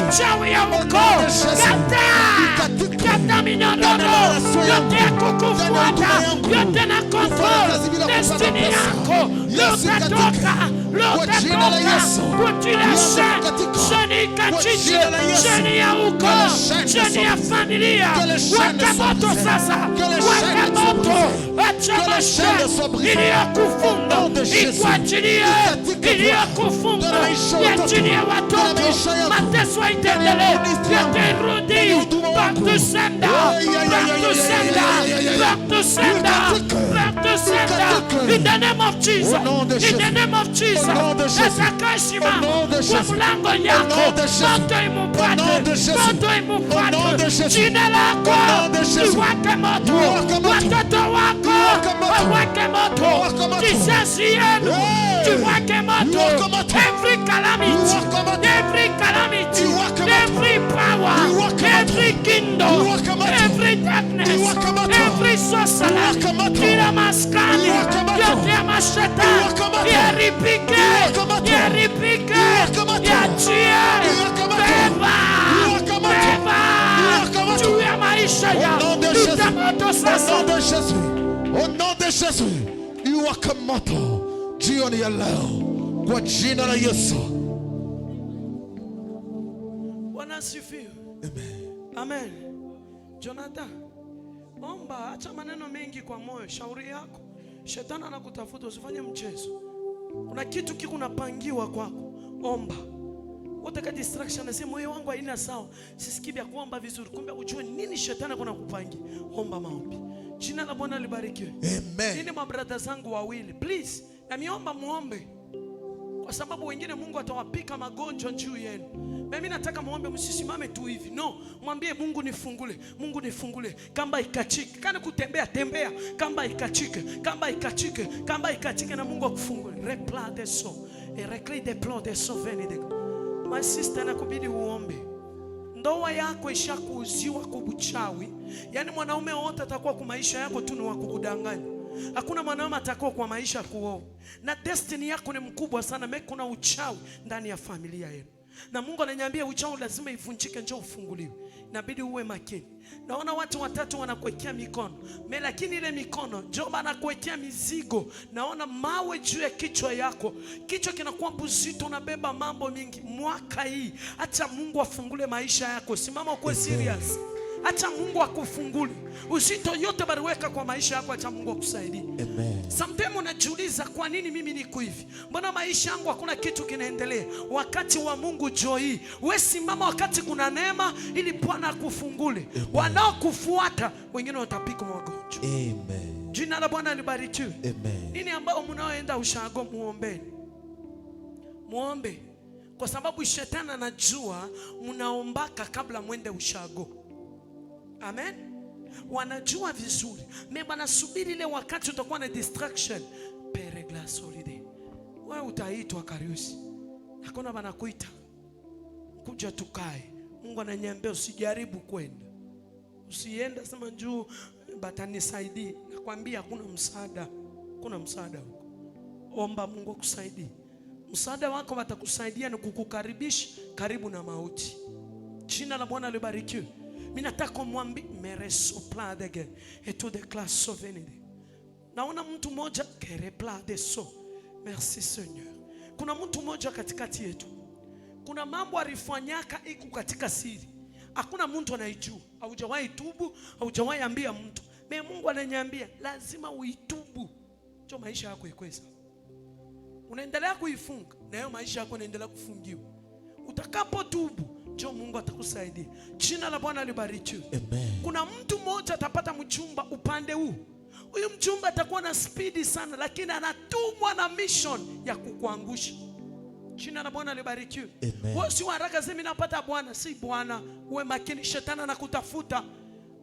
uchawi ya ukoo, kata minyororo, yote ya kukufuata, yote na control, destiny yako, lutatoka, kutile sheni kachinje, sheni ya ukoo, sheni ya familia, waka moto sasa, waka moto, acha masheni, iliyokufunga, ikuachilie, iliyokufunga, iachilie watoto, mateso itendelee, yote irudi, back to sender, back to sender, back to sender, back to sender, in the name of Jesus, in the name of Jesus. Esakashima kwa mlango yako, moto imupate, jina lako liwake moto, watoto wako wawake moto, kizazi yenu kiwake moto. Every calamity, every power, every kingdom, every darkness, every sorcerer, kila maskani yote ya mashetani yaripike, yachie, beba juu ya maisha ya utamoto sasa. Au nom de Jésus, iwaka moto jioni ya leo kwa jina la Yesu. Bwana asifiwe. Amen. Jonathan, omba, acha maneno mengi kwa moyo. Shauri yako, shetani anakutafuta, usifanye mchezo. Kuna kitu kiko napangiwa kwako, omba. Utaka distraction, nasema moyo wangu haina sawa, sisikii vya kuomba vizuri. Kumbe ujue nini shetani kuna kupangia. Omba maombi. Jina la Bwana libarikiwe. Amen. Nini mabrada zangu wawili, please, na miomba muombe. Kwa sababu wengine Mungu atawapika magonjwa juu yenu. Mimi nataka muombe, msisimame tu hivi. No, mwambie Mungu nifungule, Mungu nifungule. Kamba ikachike, kana kutembea tembea, kamba ikachike, kamba ikachike, kamba ikachike na Mungu akufungule. Repla de so, et reclé de plans de so venide. My sister, nakubidi uombe. Ndoa yako ishakuuziwa kubuchawi. Yaani mwanaume wote atakuwa kwa maisha yako tu ni wa kukudanganya. Hakuna mwanaume atakuwa kwa maisha kuoa. Na destiny yako ni mkubwa sana, kuna uchawi ndani ya familia yenu. Na Mungu ananiambia uchawi lazima ivunjike, njoo ufunguliwe. Inabidi uwe makini. Naona watu watatu wanakuwekea mikono. Lakini ile mikono njoo anakuwekea mizigo. Naona mawe juu ya kichwa yako. Kichwa kinakuwa mzito, unabeba mambo mingi. Mwaka hii acha Mungu afungule maisha yako. Simama uwe serious. Acha Mungu akufungule. Uzito yote bariweka kwa maisha yako, acha Mungu akusaidie. Amen. Sometimes unajiuliza kwa nini mimi niko hivi? Mbona maisha yangu hakuna kitu kinaendelea? Wakati wa Mungu joi. Wewe simama wakati kuna neema ili Bwana akufungule. Wanaokufuata wengine watapika magonjwa. Amen. Jina la Bwana libarikiwe. Amen. Nini ambao mnaoenda ushago muombeni? Muombe. Kwa sababu shetani anajua mnaombaka kabla mwende ushago. Amen. Wanajua vizuri. Bana subiri ile wakati utakuwa na distraction. Pere glace solide. Wewe utaitwa Kariusi. Hakuna bana kuita. Kuja tukae. Mungu ananiambia usijaribu kwenda. Usienda sema njoo batanisaidie. Nitakwambia hakuna msaada. Kuna msaada huko. Omba Mungu akusaidie. Msaada wako watakusaidia ni kukukaribisha karibu na mauti. Jina la Bwana libarikiwe. Mimi nataka kumwambia meresopla dege et tout de classe sauvenide. Naona mtu mmoja kerepla de so. Merci Seigneur. Kuna mtu mmoja katikati yetu. Kuna mambo alifanyaka iko katika siri. Hakuna mtu anaijua. Haujawahi tubu, haujawahi ambia mtu. Mimi Mungu ananiambia lazima uitubu. Ndio maisha yako ikweza. Unaendelea kuifunga na hiyo maisha yako yanaendelea kufungiwa. Utakapotubu ndio Mungu atakusaidia. Jina la Bwana libarikiwe. Amen. Kuna mtu mmoja atapata mchumba upande huu. Huyu mchumba atakuwa na speed sana lakini anatumwa na mission ya kukuangusha. Jina la Bwana libarikiwe. Wewe si haraka sema napata bwana, si bwana. Uwe makini, shetani anakutafuta.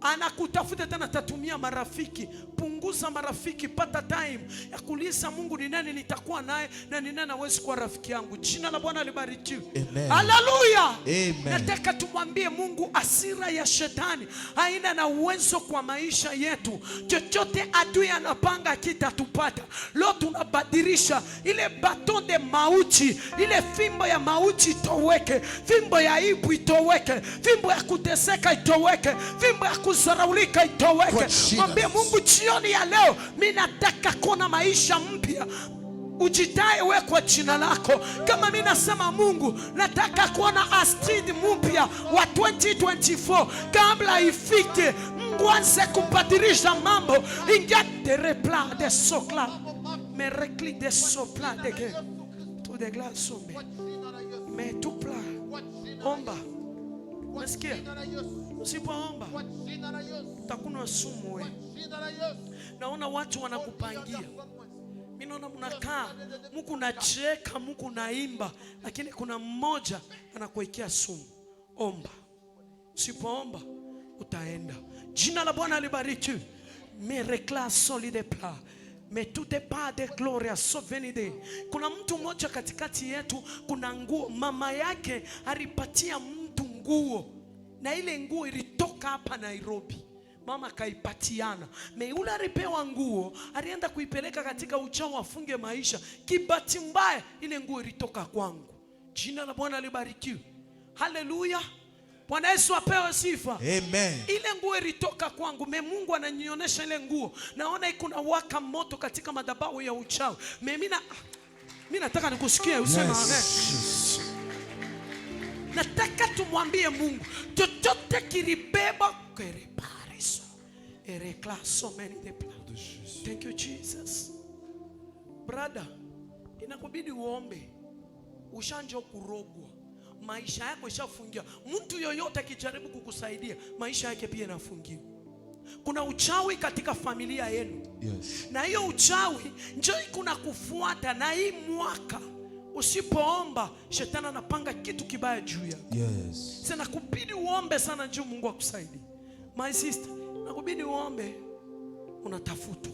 Anakutafuta tena, atatumia marafiki. Punguza marafiki, pata time ya kuuliza Mungu ni nani nitakuwa naye na ni nani hawezi kuwa rafiki yangu. Jina la Bwana libarikiwe. Haleluya. Nataka tumwambie Mungu hasira ya shetani haina na uwezo kwa maisha yetu. Chochote adui anapanga kitatupata. Leo tunabadilisha ile baton de mauti, ile fimbo ya mauti itoweke, fimbo ya aibu itoweke, fimbo ya kuteseka itoweke, fimbo ya kuzaraulika itoweke. Mwambie Mungu jioni ya leo, mimi nataka kuona maisha mpya. Ujitae wewe kwa jina lako. Kama mimi nasema Mungu, nataka kuona Astrid mpya wa 2024 kabla ifike. Mungu anze kubadilisha mambo. Ingia terepla de sokla. Merekli de sopla de ke. Tu de glace sombe. Me tu pla. Omba. Unasikia? Usipoomba utakunywa sumu wewe. Naona watu wanakupangia. Mimi naona mnakaa, Mungu nacheka, Mungu naimba, lakini kuna mmoja anakuwekea sumu. Omba. Usipoomba utaenda. Jina la Bwana libarikiwe. Merekla solide pla. Mais tout est pas de gloria souvenide. Kuna mtu mmoja katikati yetu, kuna nguo mama yake alipatia mtu nguo. Na ile nguo ilitoka hapa Nairobi. Mama kaipatiana. Yule alipewa nguo, alienda kuipeleka katika uchao afunge maisha. Kibati mbaya ile nguo ilitoka kwangu. Jina la Bwana libarikiwe. Haleluya. Bwana Yesu apewe sifa. Amen. Ile nguo ilitoka kwangu. Mungu ananionyesha ile nguo. Naona iko na waka moto katika madhabahu ya uchao. Mimi nataka nikusikie useme amen. Nataka tumwambie Mungu, chochote kilibeba kerepariso. Ereklaso meni de pla. Thank you Jesus. Brother, inakubidi uombe. Ushanje kurogwa. Maisha yako ishafungiwa. Mtu yoyote akijaribu kukusaidia, maisha yake pia yanafungiwa. Kuna uchawi katika familia yenu. Yes. Na hiyo uchawi njoo kuna kufuata na hii mwaka. Usipoomba shetani anapanga kitu kibaya juu yako. Yes. Sasa nakubidi uombe sana njoo Mungu akusaidie. My sister, nakubidi uombe. Unatafutwa.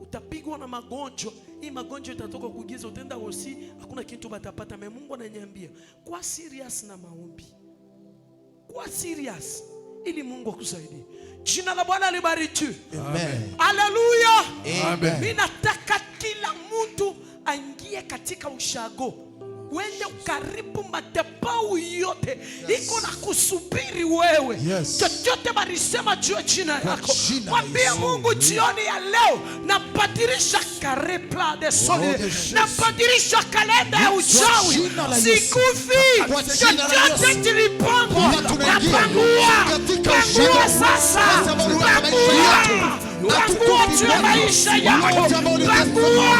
Utapigwa na magonjwa. Hii magonjwa itatoka kugiza, utaenda hosi, hakuna kitu batapata. Mungu ananiambia, kwa serious na maombi. Kwa serious ili Mungu akusaidie. Jina la Bwana libarikiwe. Amen. Haleluya. Amen. Mimi nataka kila mtu aingie katika ushago. Wende ukaribu madhabahu yote iko na kusubiri wewe. Yes. Chochote barisema juu jina yako. Mwambie Mungu jioni ya leo, nabadilisha karepla de soli. Nabadilisha kalenda ya uchawi. Sikufi. Chochote kilipangwa. Napangua sasa. Pangua juu maisha yako. Pangua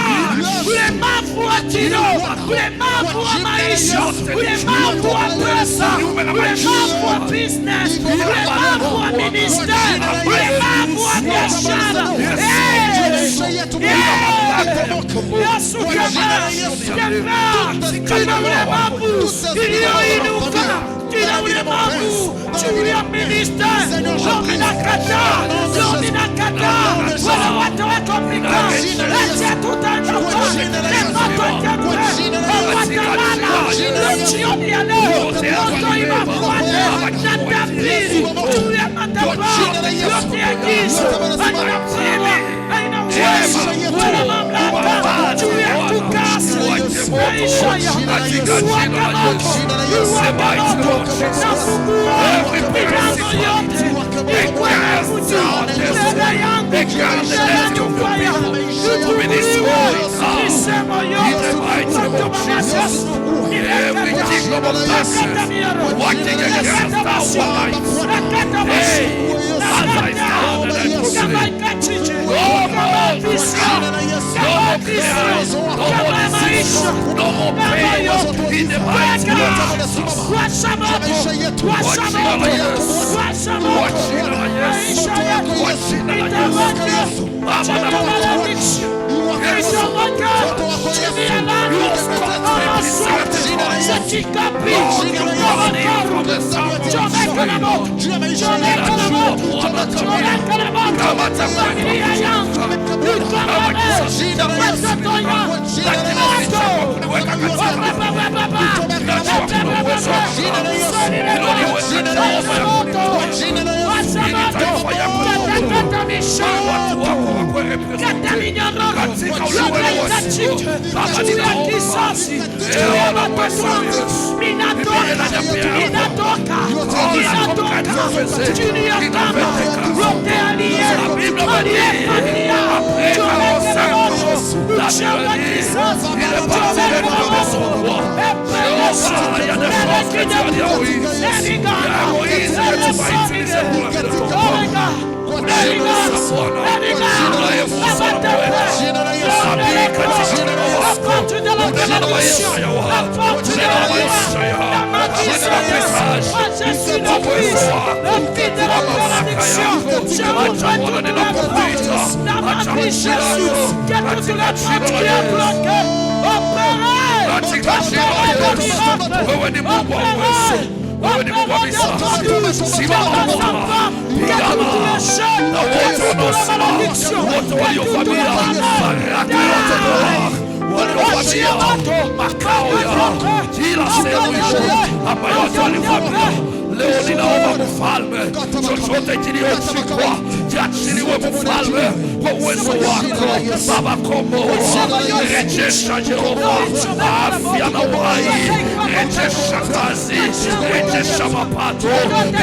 ulemavu wa kiroho, ulemavu wa maisha, ulemavu wa pesa, ulemavu wa business, ulemavu wa ministry, ulemavu wa biashara. Yesu kama ulemavu iliyoinuka, kila ulemavu juu ya ministry, ninakata wala watu wako Afrika, acha tutaondoka watawala jioni ya leo, moto iwafuate na tabiri juu ya madhabahu yote ya giza, fire. Katika jina la Yesu. The mighty Lord Jesus. Every milango yote ikazaote ikaendelea to be destroyed now. In the mighty name of Jesus. Every kingdom of darkness working against our lives. Hey, as I stand and I proclaim, no more chaos, no more chaos, no more disease, no more pain. In the mighty name of Jesus. Leo ninaomba mfalme, chochote kiliochukua kiachiliwe mfalme, kwa uwezo wako Baba. Komboa, rejesha Jehova afya na uhai, rejesha kazi, rejesha mapato,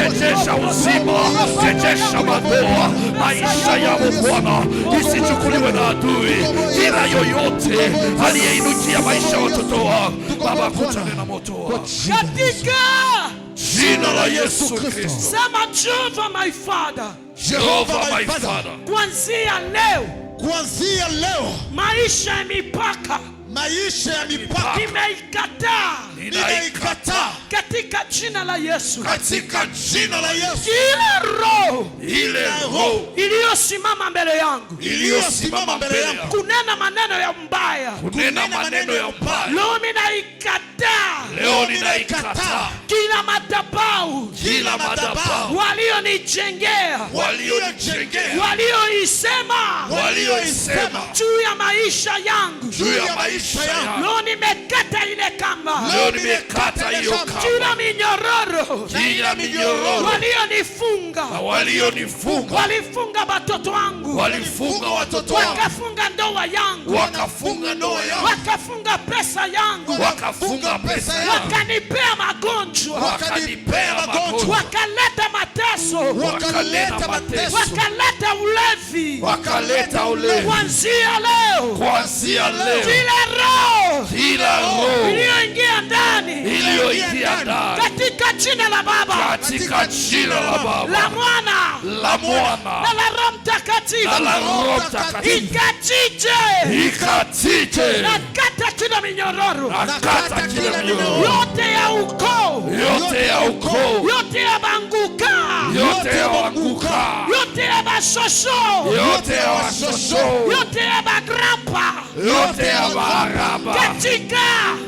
rejesha uzima, rejesha madoa, maisha yao Bwana isichukuliwe na adui. Kila yoyote aliyeinukia maisha ya watoto wao Baba, kutane na moto wako Katika jina la Yesu Kristo. sema Jehova my Father, Jehova my Father, kuanzia leo Kuanzia leo maisha ya mipaka maisha ya mipaka nimeikataa ninaikataa katika jina la Yesu. katika jina la Yesu. Ile roho ile roho iliyosimama mbele yangu Iliyosimama mbele yangu kunena maneno ya mbaya, kunena maneno ya mbaya, leo ninaikataa. leo ninaikataa. Kila madhabahu Kila madhabahu walionijengea, walionijengea, walioisema juu ya maisha yangu, juu ya maisha yangu, leo nimekata ile kamba, leo nimekata hiyo kamba. kila minyororo Kila minyororo walionifunga, walionifunga, walifunga watoto wangu, walifunga watoto wangu, wakafunga ndoa yangu, wakafunga ndoa yangu, wakafunga pesa yangu, wakafunga pesa yangu, wakanipea magonjwa, wakanipea magonjwa, wakaleta mateso, wakaleta mateso, wakaleta ulevi. wakaleta ulevi. Kuanzia leo Kuanzia leo kila roho iliyoingia ndani, iliyoingia ndani, katika jina la Baba, katika jina la Baba, la Mwana, la Mwana na la Roho Mtakatifu, na la Roho Mtakatifu, ikatije, ikatije, nakata kila minyororo, nakata kila minyororo yote ya ukoo, yote ya ukoo, yote ya banguka, yote ya wanguka, yote ya bashosho, yote ya washosho, yote ya bagrampa, yote ya baraba,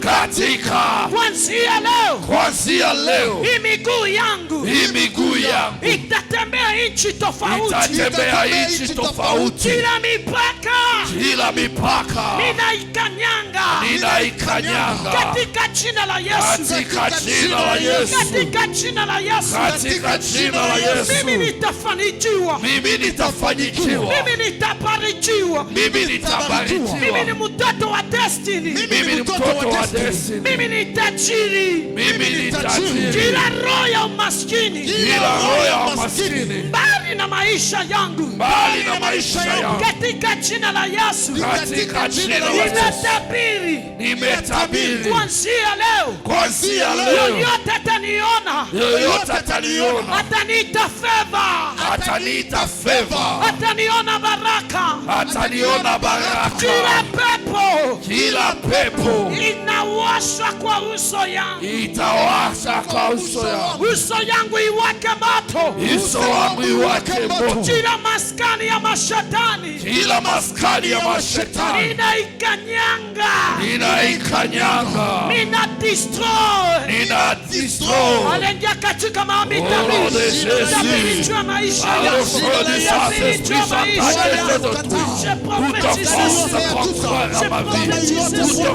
katika kuanzia leo, kuanzia leo hii miguu yangu hii miguu yangu itatembea nchi tofauti, itatembea nchi tofauti. Kila mipaka ninaikanyanga katika jina la Yesu, katika jina la Yesu, katika jina la Yesu, katika jina la Yesu. mimi nitafanikiwa, Mimi nitafanikiwa, mimi nitabarikiwa, nitabarikiwa. Mimi Mimi nitabarikiwa. ni mtoto wa destiny. Mimi ni mtoto wa destiny. Mimi ni tajiri. Mimi ni tajiri. Kila roho ya umaskini, Kila roho ya umaskini mbali na maisha yangu, mbali na maisha yangu, katika jina la Yesu, katika jina la Yesu nimetabiri kuanzia leo, kuanzia leo yoyote ataniona, ataniita favor, ataniita favor, ataniona baraka, ataniona baraka. Kila pepo inawashwa kwa uso yangu, itawasha kwa uso yangu, uso yangu iwake moto, uso wangu iwake moto. Kila maskani ya mashetani, Kila maskani ya mashetani ninaikanyanga, nina destroy. Alengia katika maombi, tabiri jua maisha yangu, tabiri jua maisha yangu. Toute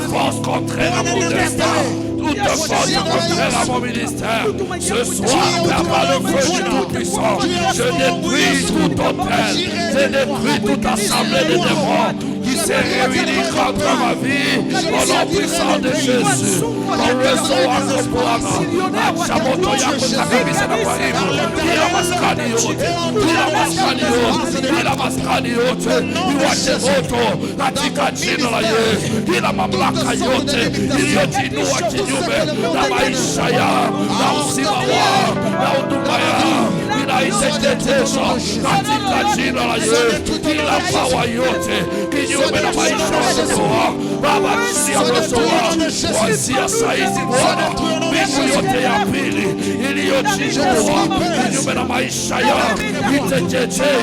force contraire à mon destin, toute force contraire à mon ministère, ce soir, Père, par le feu du Tout-Puissant, je détruis tout hôtel, je détruis toute assemblée de démons qui s'est réunie contre ma vie, au nom puissant de Jésus. Kwa uwezo wako Bwana, acha moto yako kabisa na karibu kila maskani yote, kila maskani yote iwashe moto katika jina la Yesu. Kila mamlaka yote iliyojiinua kinyume na maisha yao na uzima wao na huduma yao inaiteketezwa katika jina la Yesu. Kila pawa yote kinyume na maisha ya watoto wao Baba, tia moto wao kuanzia saizi Bwana. Mbingu yote ya pili iliyojiinua kinyume na maisha yao iteketee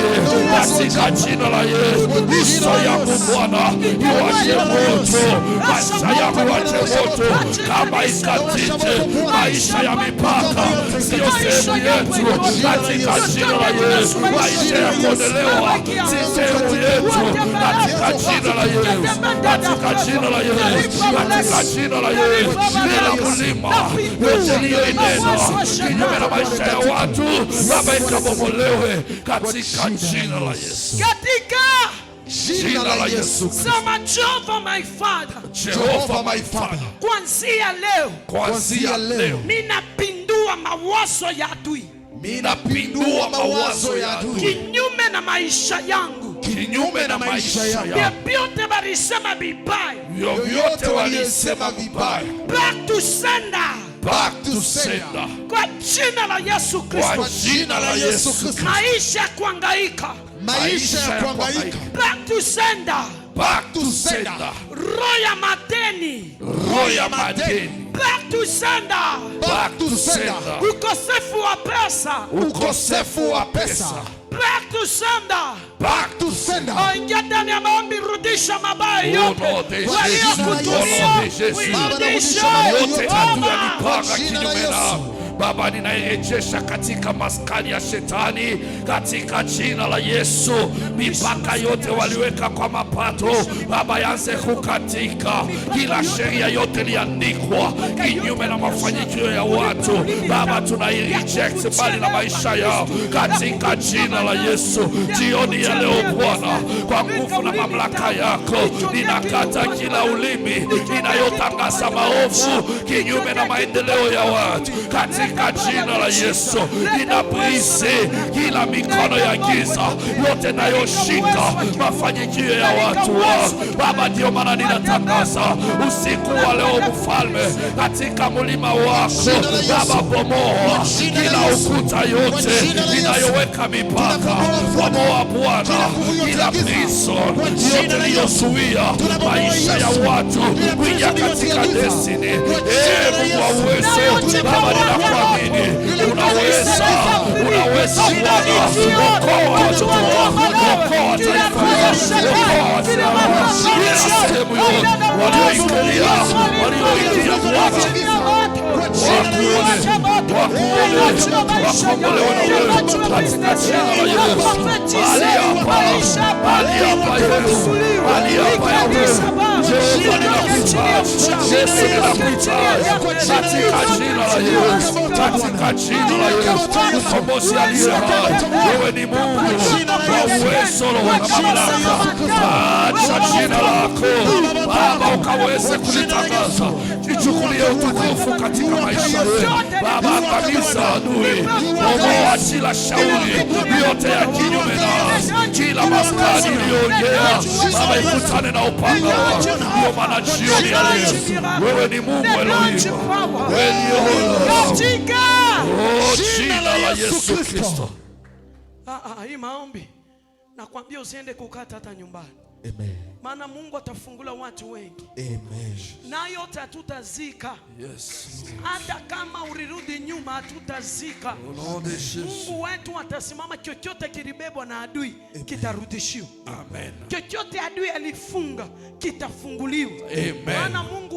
katika jina la Yesu. Uso yangu Bwana iwache moto, maisha yangu iwache moto, kama ikatite maisha ya mipaka sio sehemu yetu katika jina la Yesu. Maisha ya kuondolewa si sehemu yetu katika jina la Yesu, katika jina la Yesu, katika jina la Yesu. Bila mlima yote iliyoinena kinyume na maisha ya watu Baba ikabomolewe katika jina la Yesu, katika jina la Yesu. Sema Jehova my Father, Jehova my Father, kuanzia leo ninapindua mawazo ya adui, ninapindua mawazo ya adui kinyume na maisha yangu, kinyume na maisha yangu. Vyovyote walisema vibaya, Vyovyote walisema vibaya, back to sender, back to sender. kwa jina la Yesu Kristo. Kwa jina la Yesu Kristo. Maisha ya kuhangaika, Maisha ya kuhangaika, back to sender, back to sender. roho ya madeni, Roho ya madeni, back to sender, back to sender. ukosefu wa pesa, Ukosefu wa pesa, back to sender. back to sender. Ingia ndani ya maombi, rudisha mabaya Au yote nom de Jésus, waliokutumia, au nom de Jésus. uirudishe. Yote adui alipanga Kwa jina la kinyume Yesu. nao Baba, ninairejesha katika maskani ya shetani katika jina la Yesu. Mipaka yote waliweka kwa mapato Baba yanze kukatika. Kila sheria yote iliandikwa kinyume na mafanikio ya watu Baba, tunai-reject mbali na maisha yao katika jina la Yesu. Jioni ya leo Bwana, kwa nguvu na mamlaka yako ninakata kila ulimi inayotangaza maovu kinyume na maendeleo ya watu katika jina la Yesu. Ninabrise kila mikono ya giza yote nayoshika mafanikio ya watu wao Baba. Ndio maana ninatangaza usiku wa leo Mfalme, katika mlima wako Baba, bomoa kila ukuta yote inayoweka mipaka, bomoa Bwana kila prison yote iliyozuia maisha ya watu kuingia katika destiny. Mungu wa uwezo Baba, ninakuamini unaweza Bwana. Okoa watoto wako, okoa taifa lako, okoa kila sehemu yote walioingia Bwana, wakuone, wakombolewe na wewe katika jina la Yesu. Mahali hapa Yesu, mahali hapa Yesu, Jehova ninakuita Achilia mchawi. Yesu ninakuhitaji katika jina la Yesu, katika jina la Yesu. Mkombozi aliye hai, wewe ni Mungu wa uwezo na mamlaka. Acha jina lako Baba ukaweze kulitangaza, lichukulie utukufu katika maisha yetu Baba. Angamiza adui, bomoa kila shauri yote ya kinyume na kila maskani iliyoongea Baba, ikutane na upanga wako. Ndio maana jioni ya leo wewe ni Mungu Elohim, wewe ni Yehova, jina la Yesu Kristo. Hii maombi nakwambia usiende kukata hata nyumbani. Amen. Maana Mungu atafungula watu wengi. Amen. Na yote hatutazika. Yes. Hata kama ulirudi nyuma hatutazika. Mungu wetu atasimama, chochote kilibebwa na adui kitarudishiwa. Amen. Chochote adui alifunga kitafunguliwa. Amen. Maana Mungu